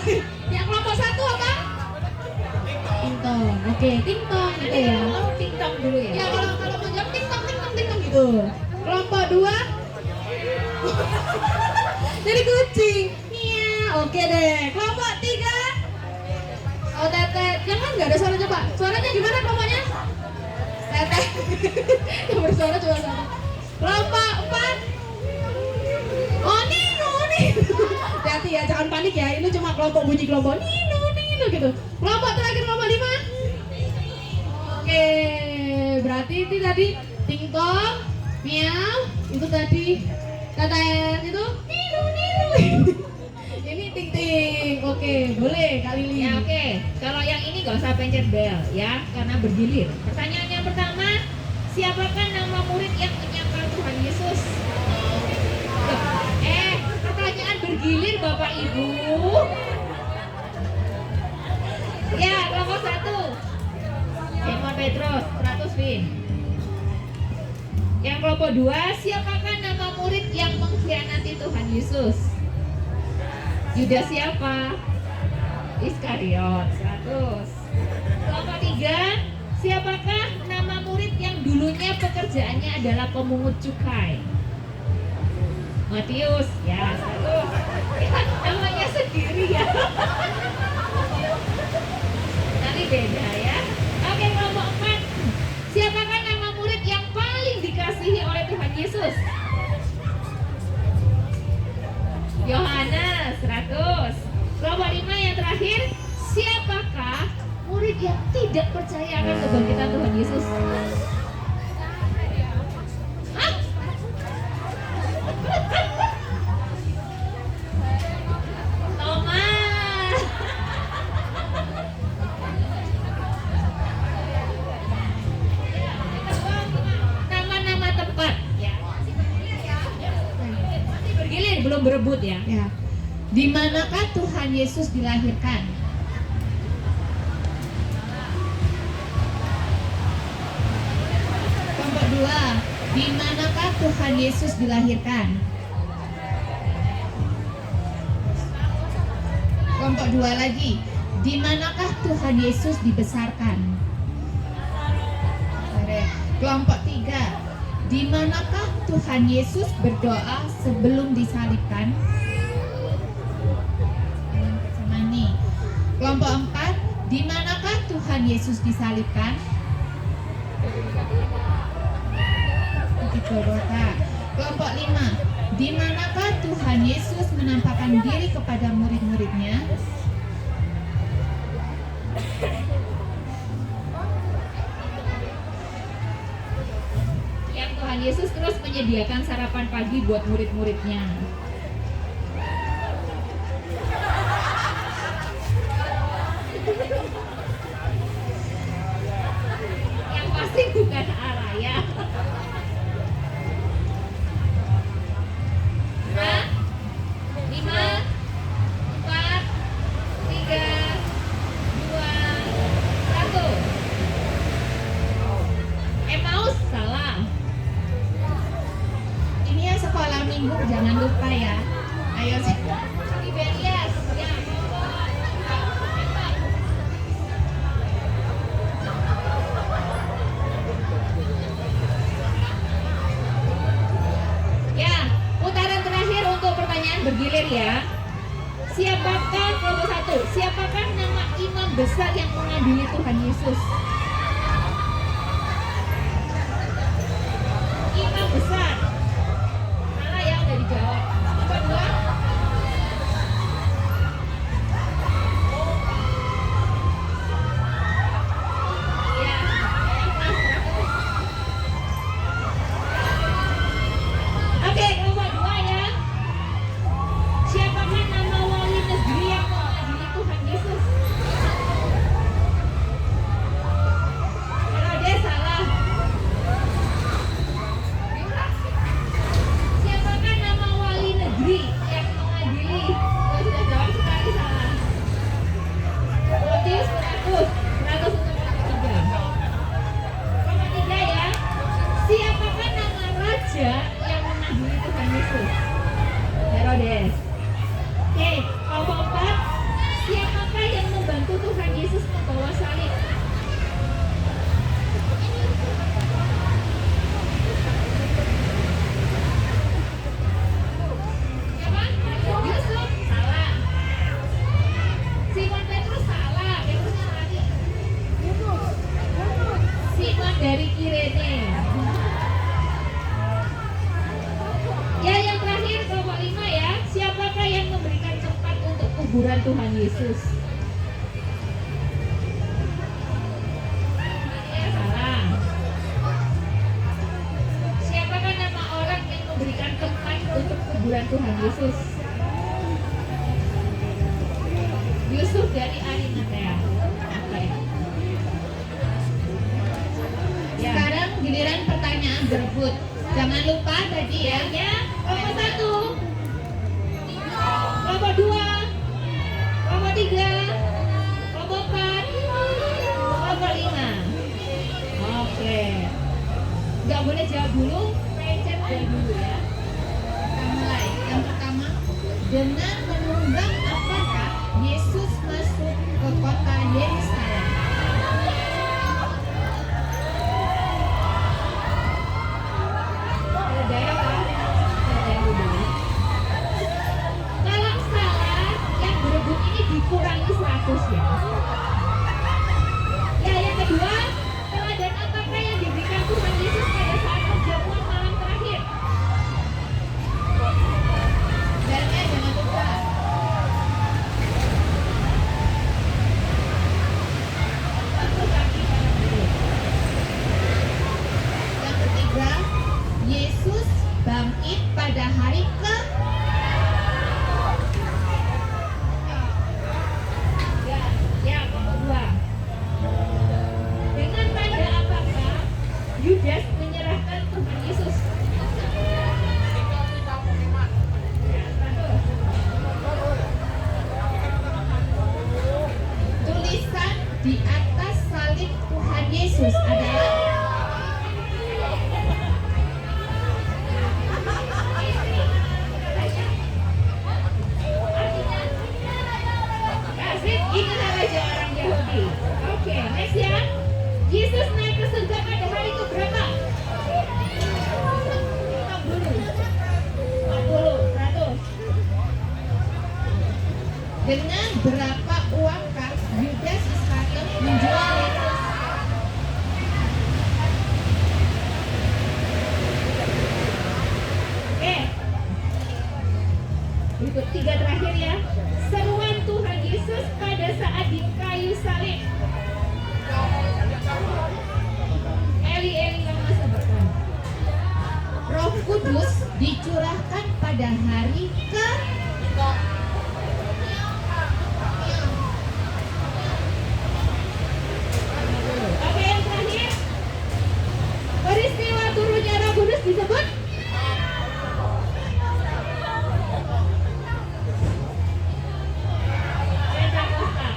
Yang kelompok 1 apa? Ting-tong. Oke, ting-tong gitu ya. Ting-tong dulu ya. Ya kalau mau jawab ting-tong, ting-tong, ting-tong gitu. Kelompok 2 jadi kucing. Iya, oke deh. Kelompok 3 oh tetet. Jangan nggak ada suara, coba. Suaranya gimana kelompoknya? Tetet. Yang bersuara cuma satu. Kelompok 4 oh Nino. Hati-hati ya, jangan panik ya. Ini cuma kelompok bunyi kelompok Nino gitu. Kelompok terakhir kelompok 5. Oke, berarti itu tadi ting-tong, miau, itu tadi tetet, itu Nino. Ini ting-ting. Oke, boleh Kak Lili. Ya, oke. Kalau yang ini gak usah pencet bel ya, karena bergilir. Pertanyaan yang pertama, siapakah nama murid yang menyangkal Tuhan Yesus? Pertanyaan bergilir Bapak Ibu. Ya, kelompok 1 Simon Petrus, 100 Vin. Yang kelompok 2, siapakah nama murid yang mengkhianati Tuhan Yesus? Yudas siapa? Iskariot, 100. Kelompok 3, siapakah nama murid murid yang dulunya pekerjaannya adalah pemungut cukai? Matius, ya satu. Namanya sendiri ya. Tapi beda ya. Oke, kelompok 4. Siapakah nama murid yang paling dikasihi oleh Tuhan Yesus? Yohanes, 100. Kelompok 5 yang terakhir, siapakah murid yang tidak percaya akan kebangkitan Tuhan Yesus? Hah? Thomas. Nama-nama tempat ya. Masih bergilir, belum berebut ya. Ya. Di manakah Tuhan Yesus dilahirkan? Kelompok 2, di manakah Tuhan Yesus dilahirkan? Kelompok 2 lagi, di manakah Tuhan Yesus dibesarkan? Kelompok 3, di manakah Tuhan Yesus berdoa sebelum disalibkan? Sama nih. Kelompok 4, di manakah Tuhan Yesus disalibkan? Di Golgota. Kelompok 5, di manakah Tuhan Yesus menampakkan diri kepada murid-muridnya? Yang Tuhan Yesus terus menyediakan sarapan pagi buat murid-muridnya. Yang pasti bukan Araya. Nah, 5, 4, 3, 2, 1. Emmaus salah. Ini ya sekolah minggu, jangan lupa ya. Ayo sih. Tiberias, ya. Ya, putaran terakhir untuk pertanyaan bergilir ya. Siapakah kelompok 1? Siapakah nama imam besar yang mengadili Tuhan Yesus? Imam besar. Salah ya, udah dijawab. Kelompok 2. Ya, oke, kelompok 2 ya. Siapakah nama wali negeri yang mengadili Tuhan Yesus? Herodes salah. Siapakah nama wali negeri yang mengadili? Oh, sudah jawab sekali salah. Matius 100 untuk kelompok 3. Kelompok 3 ya. Siapakah nama raja yang mengadili Tuhan Yesus? Herodes. Oke, kelompok 4. Siapakah yang membantu Tuhan Yesus membawa salib? Siapa? Yusuf salah. Simon Petrus salah. Petrusnya lari. Simon dari Kirene. Ya, yang terakhir kelompok 5 ya. Siapakah yang memberikan tempat untuk kuburan Tuhan Yesus? Ya, salah. Siapakah nama orang yang memberikan tempat untuk kuburan Tuhan Yesus? Yusuf dari Arimatea. Oke. Ya. Sekarang giliran pertanyaan berebut. Jangan lupa tadi ya. Kelompok 1, kelompok 2, kelompok 3, kelompok 4, kelompok 5. Oke. Nggak boleh jawab dulu, pencet dulu ya. Kita mulai. Yang pertama, dengan menunggang apakah Yesus masuk ke kota Yerusalem? bangkit pada hari ke yang kedua. Dengan tanda apakah Yudas menyerahkan Tuhan Yesus? Tulisan di atas salib Tuhan Yesus adalah inilah raja orang Yahudi. Oke, next ya. Yesus naik ke surga pada hari ke berapa? 40, 100. Dengan berapa uangkah Yudas Iskariot menjual Yesus? Oke. Berikut 3 terakhir ya. Seruan Tuhan Yesus pada saat di kayu salib. Eli Eli lama sabachthani. Roh Kudus dicurahkan pada hari ke Oke, yang terakhir. Peristiwa turunnya Roh Kudus disebut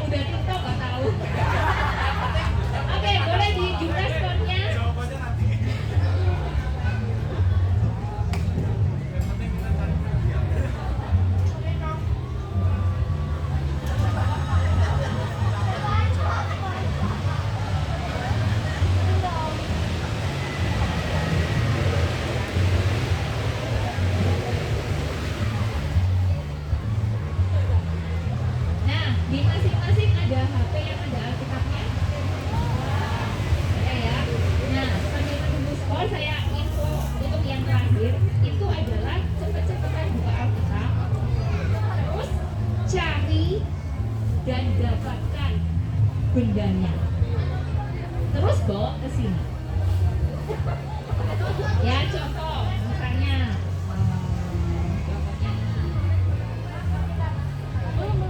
udah TikTok gak tahu. Oke, boleh di jumlah skornya. Nah, di masing-masing ada HP yang ada Alkitabnya. Ya. Nah, sambil menunggu skor, saya info untuk yang terakhir itu adalah cepet-cepetan buka Alkitab, terus cari dan dapatkan bendanya, terus bawa ke sini. Ya, contoh misalnya contohnya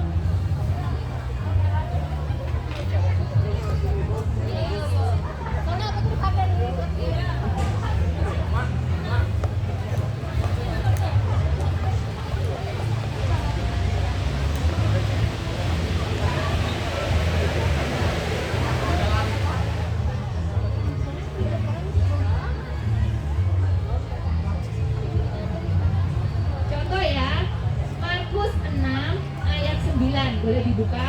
contoh ya, Markus 6 ayat 9, boleh dibuka.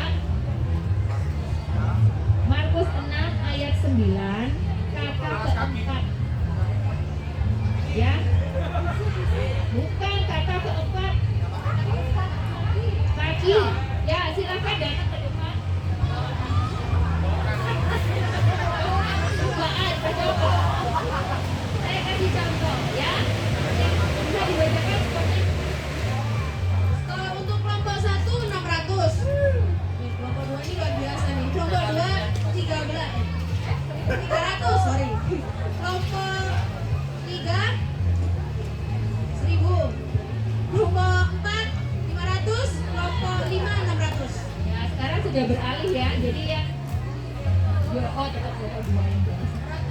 Markus 6 ayat 9, kata keempat. Ya. Bukan kata keempat. Kaki. Ya, silakan datang ke depan. Cobaan, coba. Saya kasih contoh ya. Bisa dibacakan skornya. Untuk kelompok 1 600. Nih, kelompok 2 ini luar biasa nih. Kelompok 2 13. 300, sorry. Kelompok 3 1000. Kelompok 4 500, kelompok 5 600. Ya, sekarang sudah beralih ya. Jadi yang tetap kelompok 2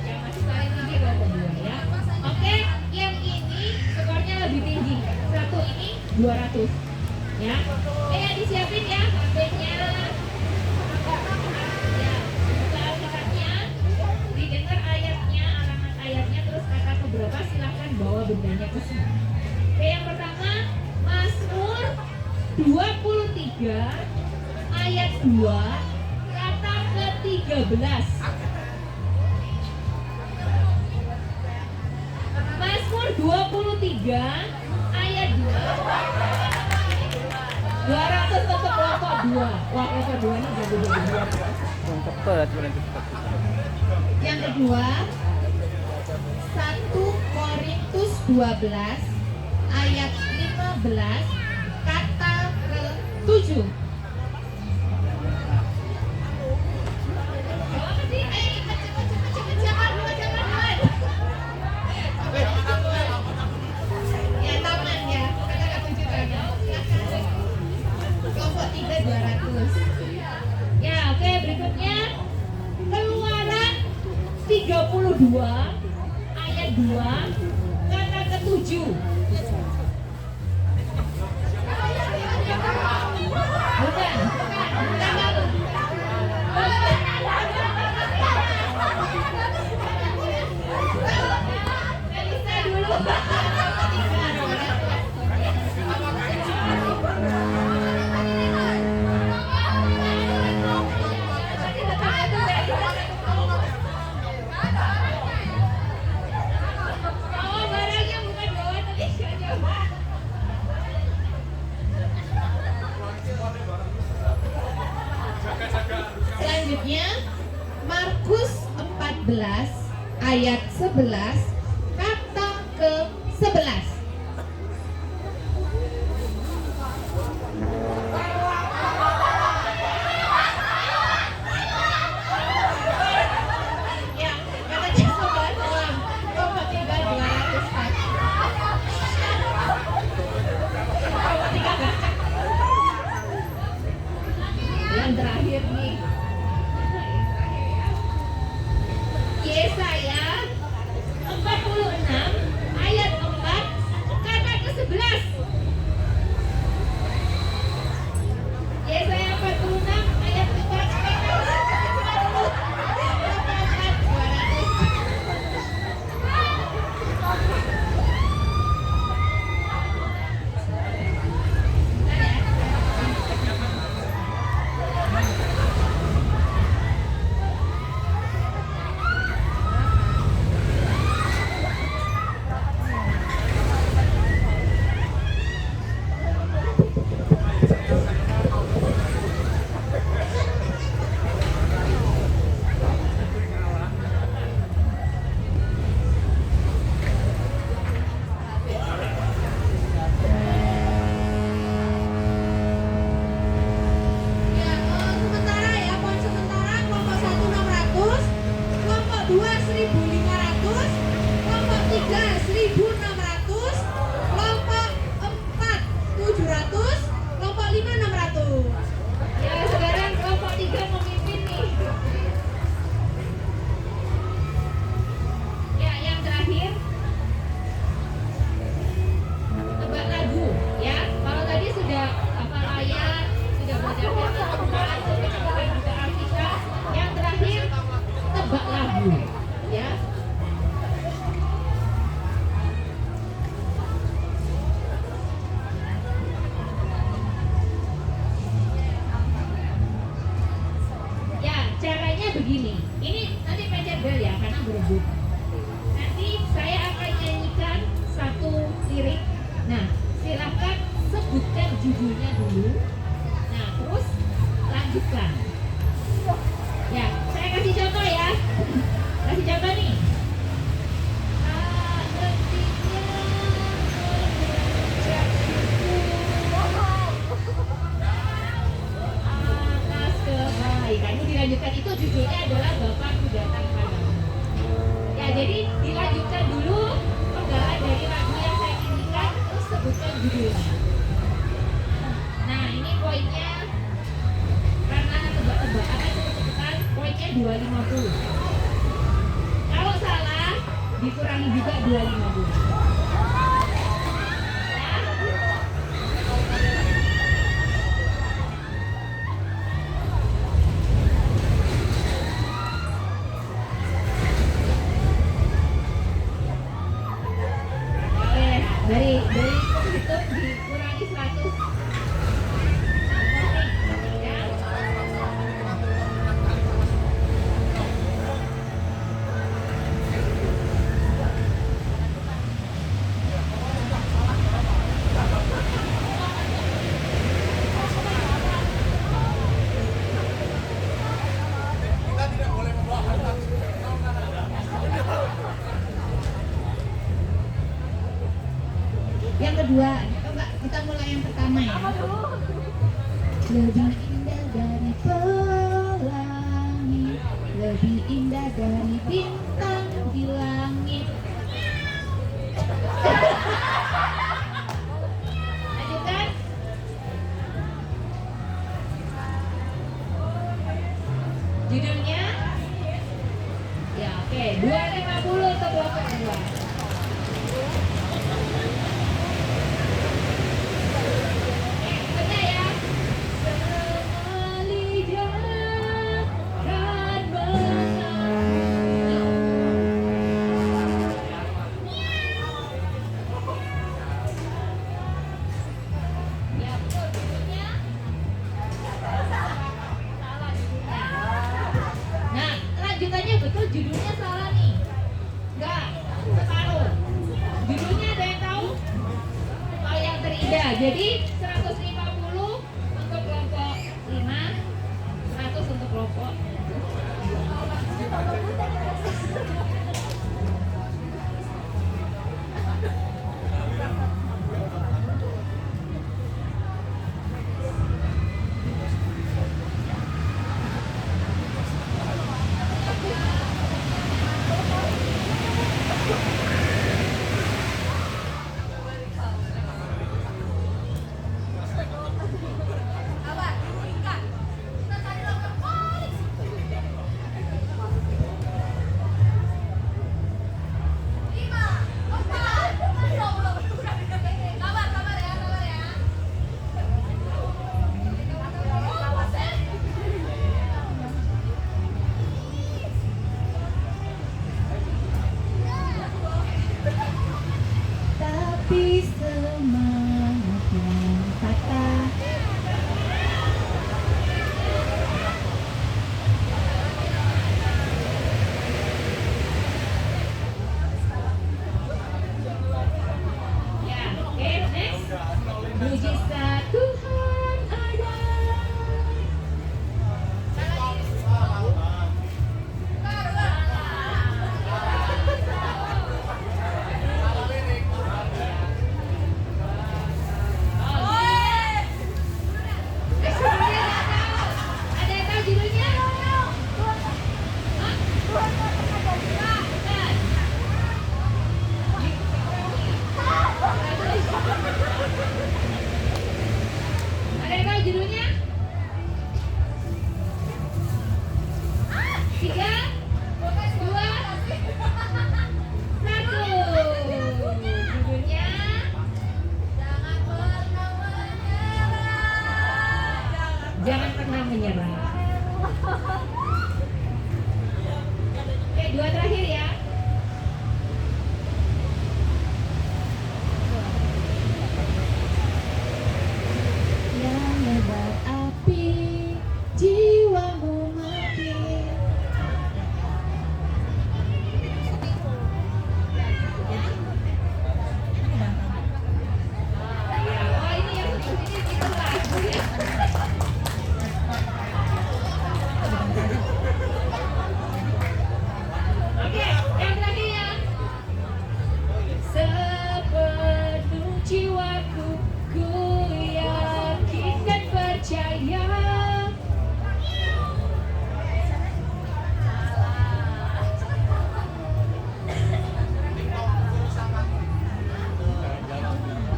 yang masih paling tinggi kelompok 2 ya. Oke, yang ini skornya lebih tinggi. Satu ini 200. Ya. Ya disiapin ya HP-nya. Ya, buka Alkitabnya, didengar ayatnya, alamat ayatnya, terus kata keberapa silahkan bawa bendanya ke sini. Oke, yang pertama Mazmur 23 ayat 2 kata ke-13. Mazmur 23 ayat 2. 200 untuk kelompok 2. Wah, kelompok 2 ini jago-jago. Yang cepat, nanti cepat. Yang kedua 1 Korintus 12 ayat 15 kata ke-7. Apa sih? Ayo cepat, jangan duluan. ayat 11 kata ke-11. Ya, kata ke-11 ulang. Kelompok 3 200 Pak. Kelompok 3 baca. Yang terakhir nih. Yesaya 46 ayat 4 kata ke-11. Yesaya 46 ayat 4 kata ke-11. Ya, sementara ya, poin sementara kelompok 1 600, kelompok 2 1.500, kelompok 3 1.600, kelompok 4 700, kelompok 5 600. Ya, sekarang kelompok 3 memimpin nih. Ya, yang terakhir tebak lagu ya. Kalau tadi sudah hafal ayat, sudah baca firman, sudah hafal juga Alkitab. Yang terakhir tebak lagu ya. Ya, caranya begini. Ini nanti pencet bel ya, karena berebut. Nanti saya akan nyanyikan satu lirik. Nah, silakan sebutkan judulnya dulu. Nah, terus lanjutkan. Ya, saya kasih contoh ya. Kasih contoh nih. Atas kebaikan. Ini dilanjutkan, itu judulnya adalah Bapakku datang padamu. Ya, jadi dilanjutkan dulu penggalan dari lagu yang saya nyanyikan, terus sebutkan judulnya. Nah, ini poinnya karena tebak-tebakan sebut-sebutan, poinnya 250. Kalau salah dikurangi juga 250. Oke, dari itu dikurangi 100. Ya. Yang kedua, coba kita mulai yang pertama ya. Lebih indah dari pelangi, lebih indah dari bintang di langit. Lanjutkan. Judulnya? Ya, oke. 250 untuk kelompok kedua. Nah, lanjutannya betul, judulnya salah nih. Enggak, separuh. Judulnya ada yang tahu? Oh, yang terindah. Jadi 150 untuk kelompok 5, 100 untuk kelompok api semangat yang patah. Ya, oke, next. Mujizat Tuhan ada. Ada yang tahu judulnya? Hah? Bukan. Ada yang tahu judulnya? 3, 2, 1. Judulnya Jangan pernah menyerah. Oke, 2 terakhir ya. Yang lebar api, jiwamu mati. Oh, ini yang ini kita lagu ya. Oke, yang terakhir ya. Sepenuh jiwaku, ku yakin dan percaya.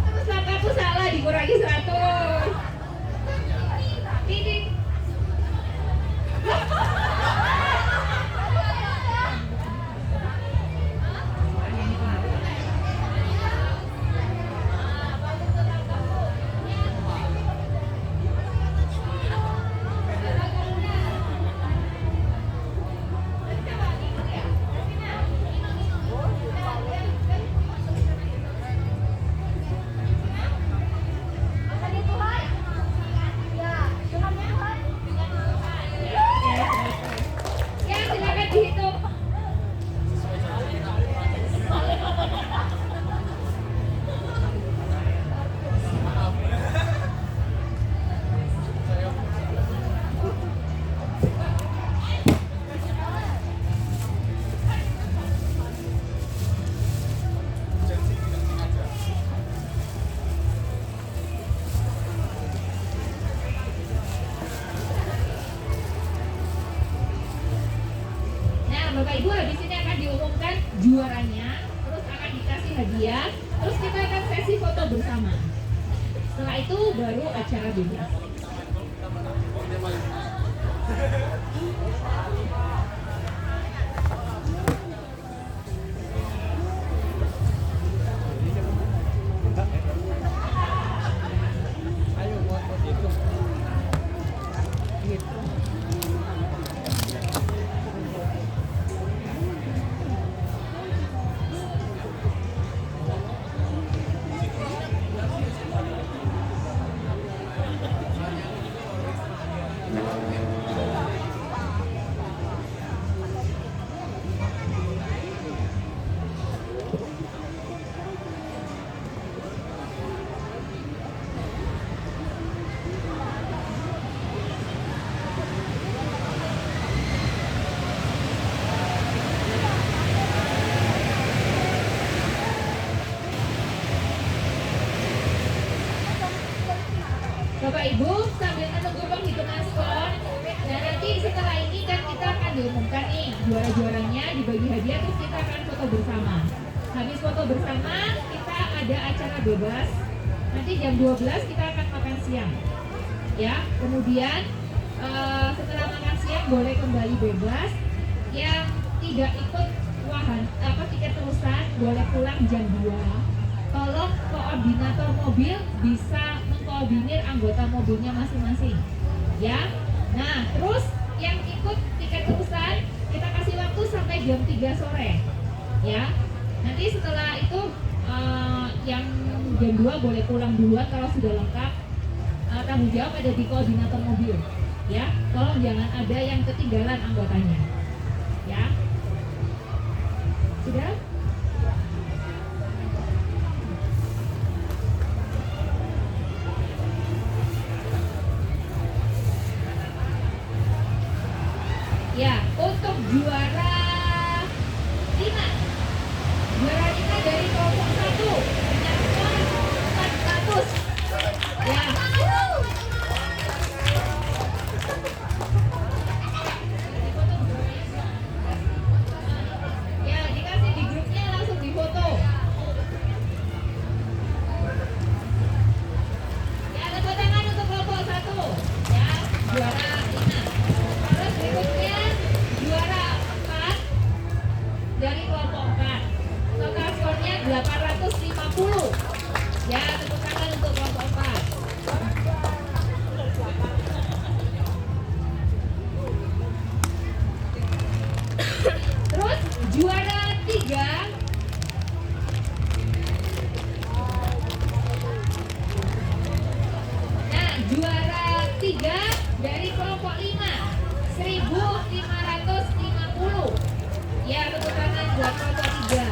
Terus langkahku salah, dikurangi 100. Titik. Ya, silakan dihitung. Nah, Bapak Ibu, habis ini akan diumumkan juaranya, terus akan dikasih hadiah, terus kita akan sesi foto bersama. Setelah itu baru acara bebas. Bapak Ibu, sambil menunggu penghitungan skor, nah nanti setelah ini kan kita akan diumumkan nih juara-juaranya, dibagi hadiah, terus kita akan foto bersama. Habis foto bersama, kita ada acara bebas. Nanti jam 12 kita akan makan siang. Ya, kemudian setelah makan siang boleh kembali bebas. Yang tidak ikut tiket terusan boleh pulang jam 2. Tolong koordinator mobil bisa mengkoordinir anggota mobilnya masing-masing. Ya. Nah, terus yang ikut tiket terusan kita kasih waktu sampai jam 3 sore. Ya. Nanti setelah itu yang jam 2 boleh pulang duluan kalau sudah lengkap. Tanggung jawab ada di koordinator mobil, ya. Tolong jangan ada yang ketinggalan anggotanya, ya. Sudah? Ya, untuk juara 5. Juara 5 dari kelompok 1 dengan skor 400. Ya. Ya, dikasih di grupnya langsung difoto. Ya, tepuk tangan untuk kelompok 1. Ya, juara 5. Terus berikutnya juara 4 dari kelompok 4. Total skornya 850. Ya, tepuk tangan untuk kelompok 4. Terus juara 3 Nah, juara 3 dari kelompok 5 1550. Ya, tepuk tangan buat kelompok 3.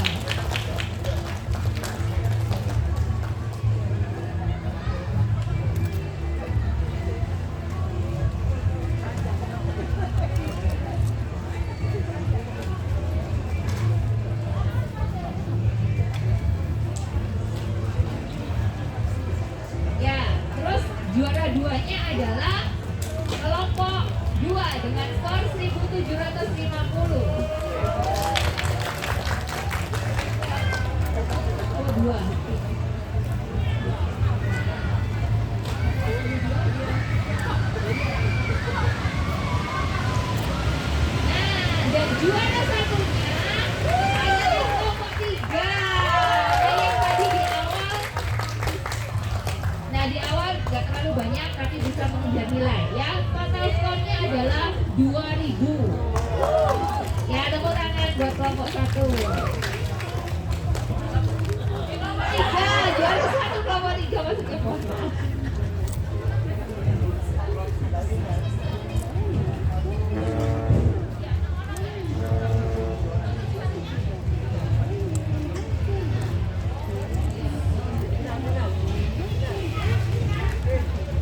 Ya, terus juara 2-nya adalah kelompok 2 dengan skor 1750. Oh, 2. Nah, dan juara satunya adalah kelompok 3. Yang tadi di awal. Nah, di awal nggak terlalu banyak tapi bisa mengejar nilai, ya. Total skornya adalah 2000. Ya, tepuk tangan buat kelompok 1. Kelompok 3, juara 1 kelompok 3 masuknya foto.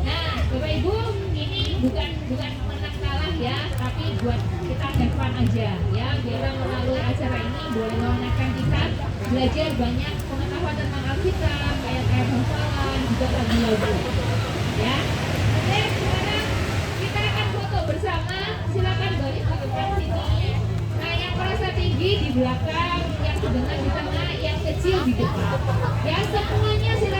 Nah, Bapak Ibu, ini bukan menang kalah ya, tapi buat kita have fun aja ya. Biar melalui acara ini boleh mengenalkan kita, belajar banyak pengetahuan tentang Alkitab, ayat-ayat hafalan, juga lagu-lagu. Ya. Oke, sekarang kita akan foto bersama. Silakan balik ke depan sini. Nah, yang merasa tinggi di belakang, yang sedang di tengah, yang kecil di depan. Ya, semuanya silakan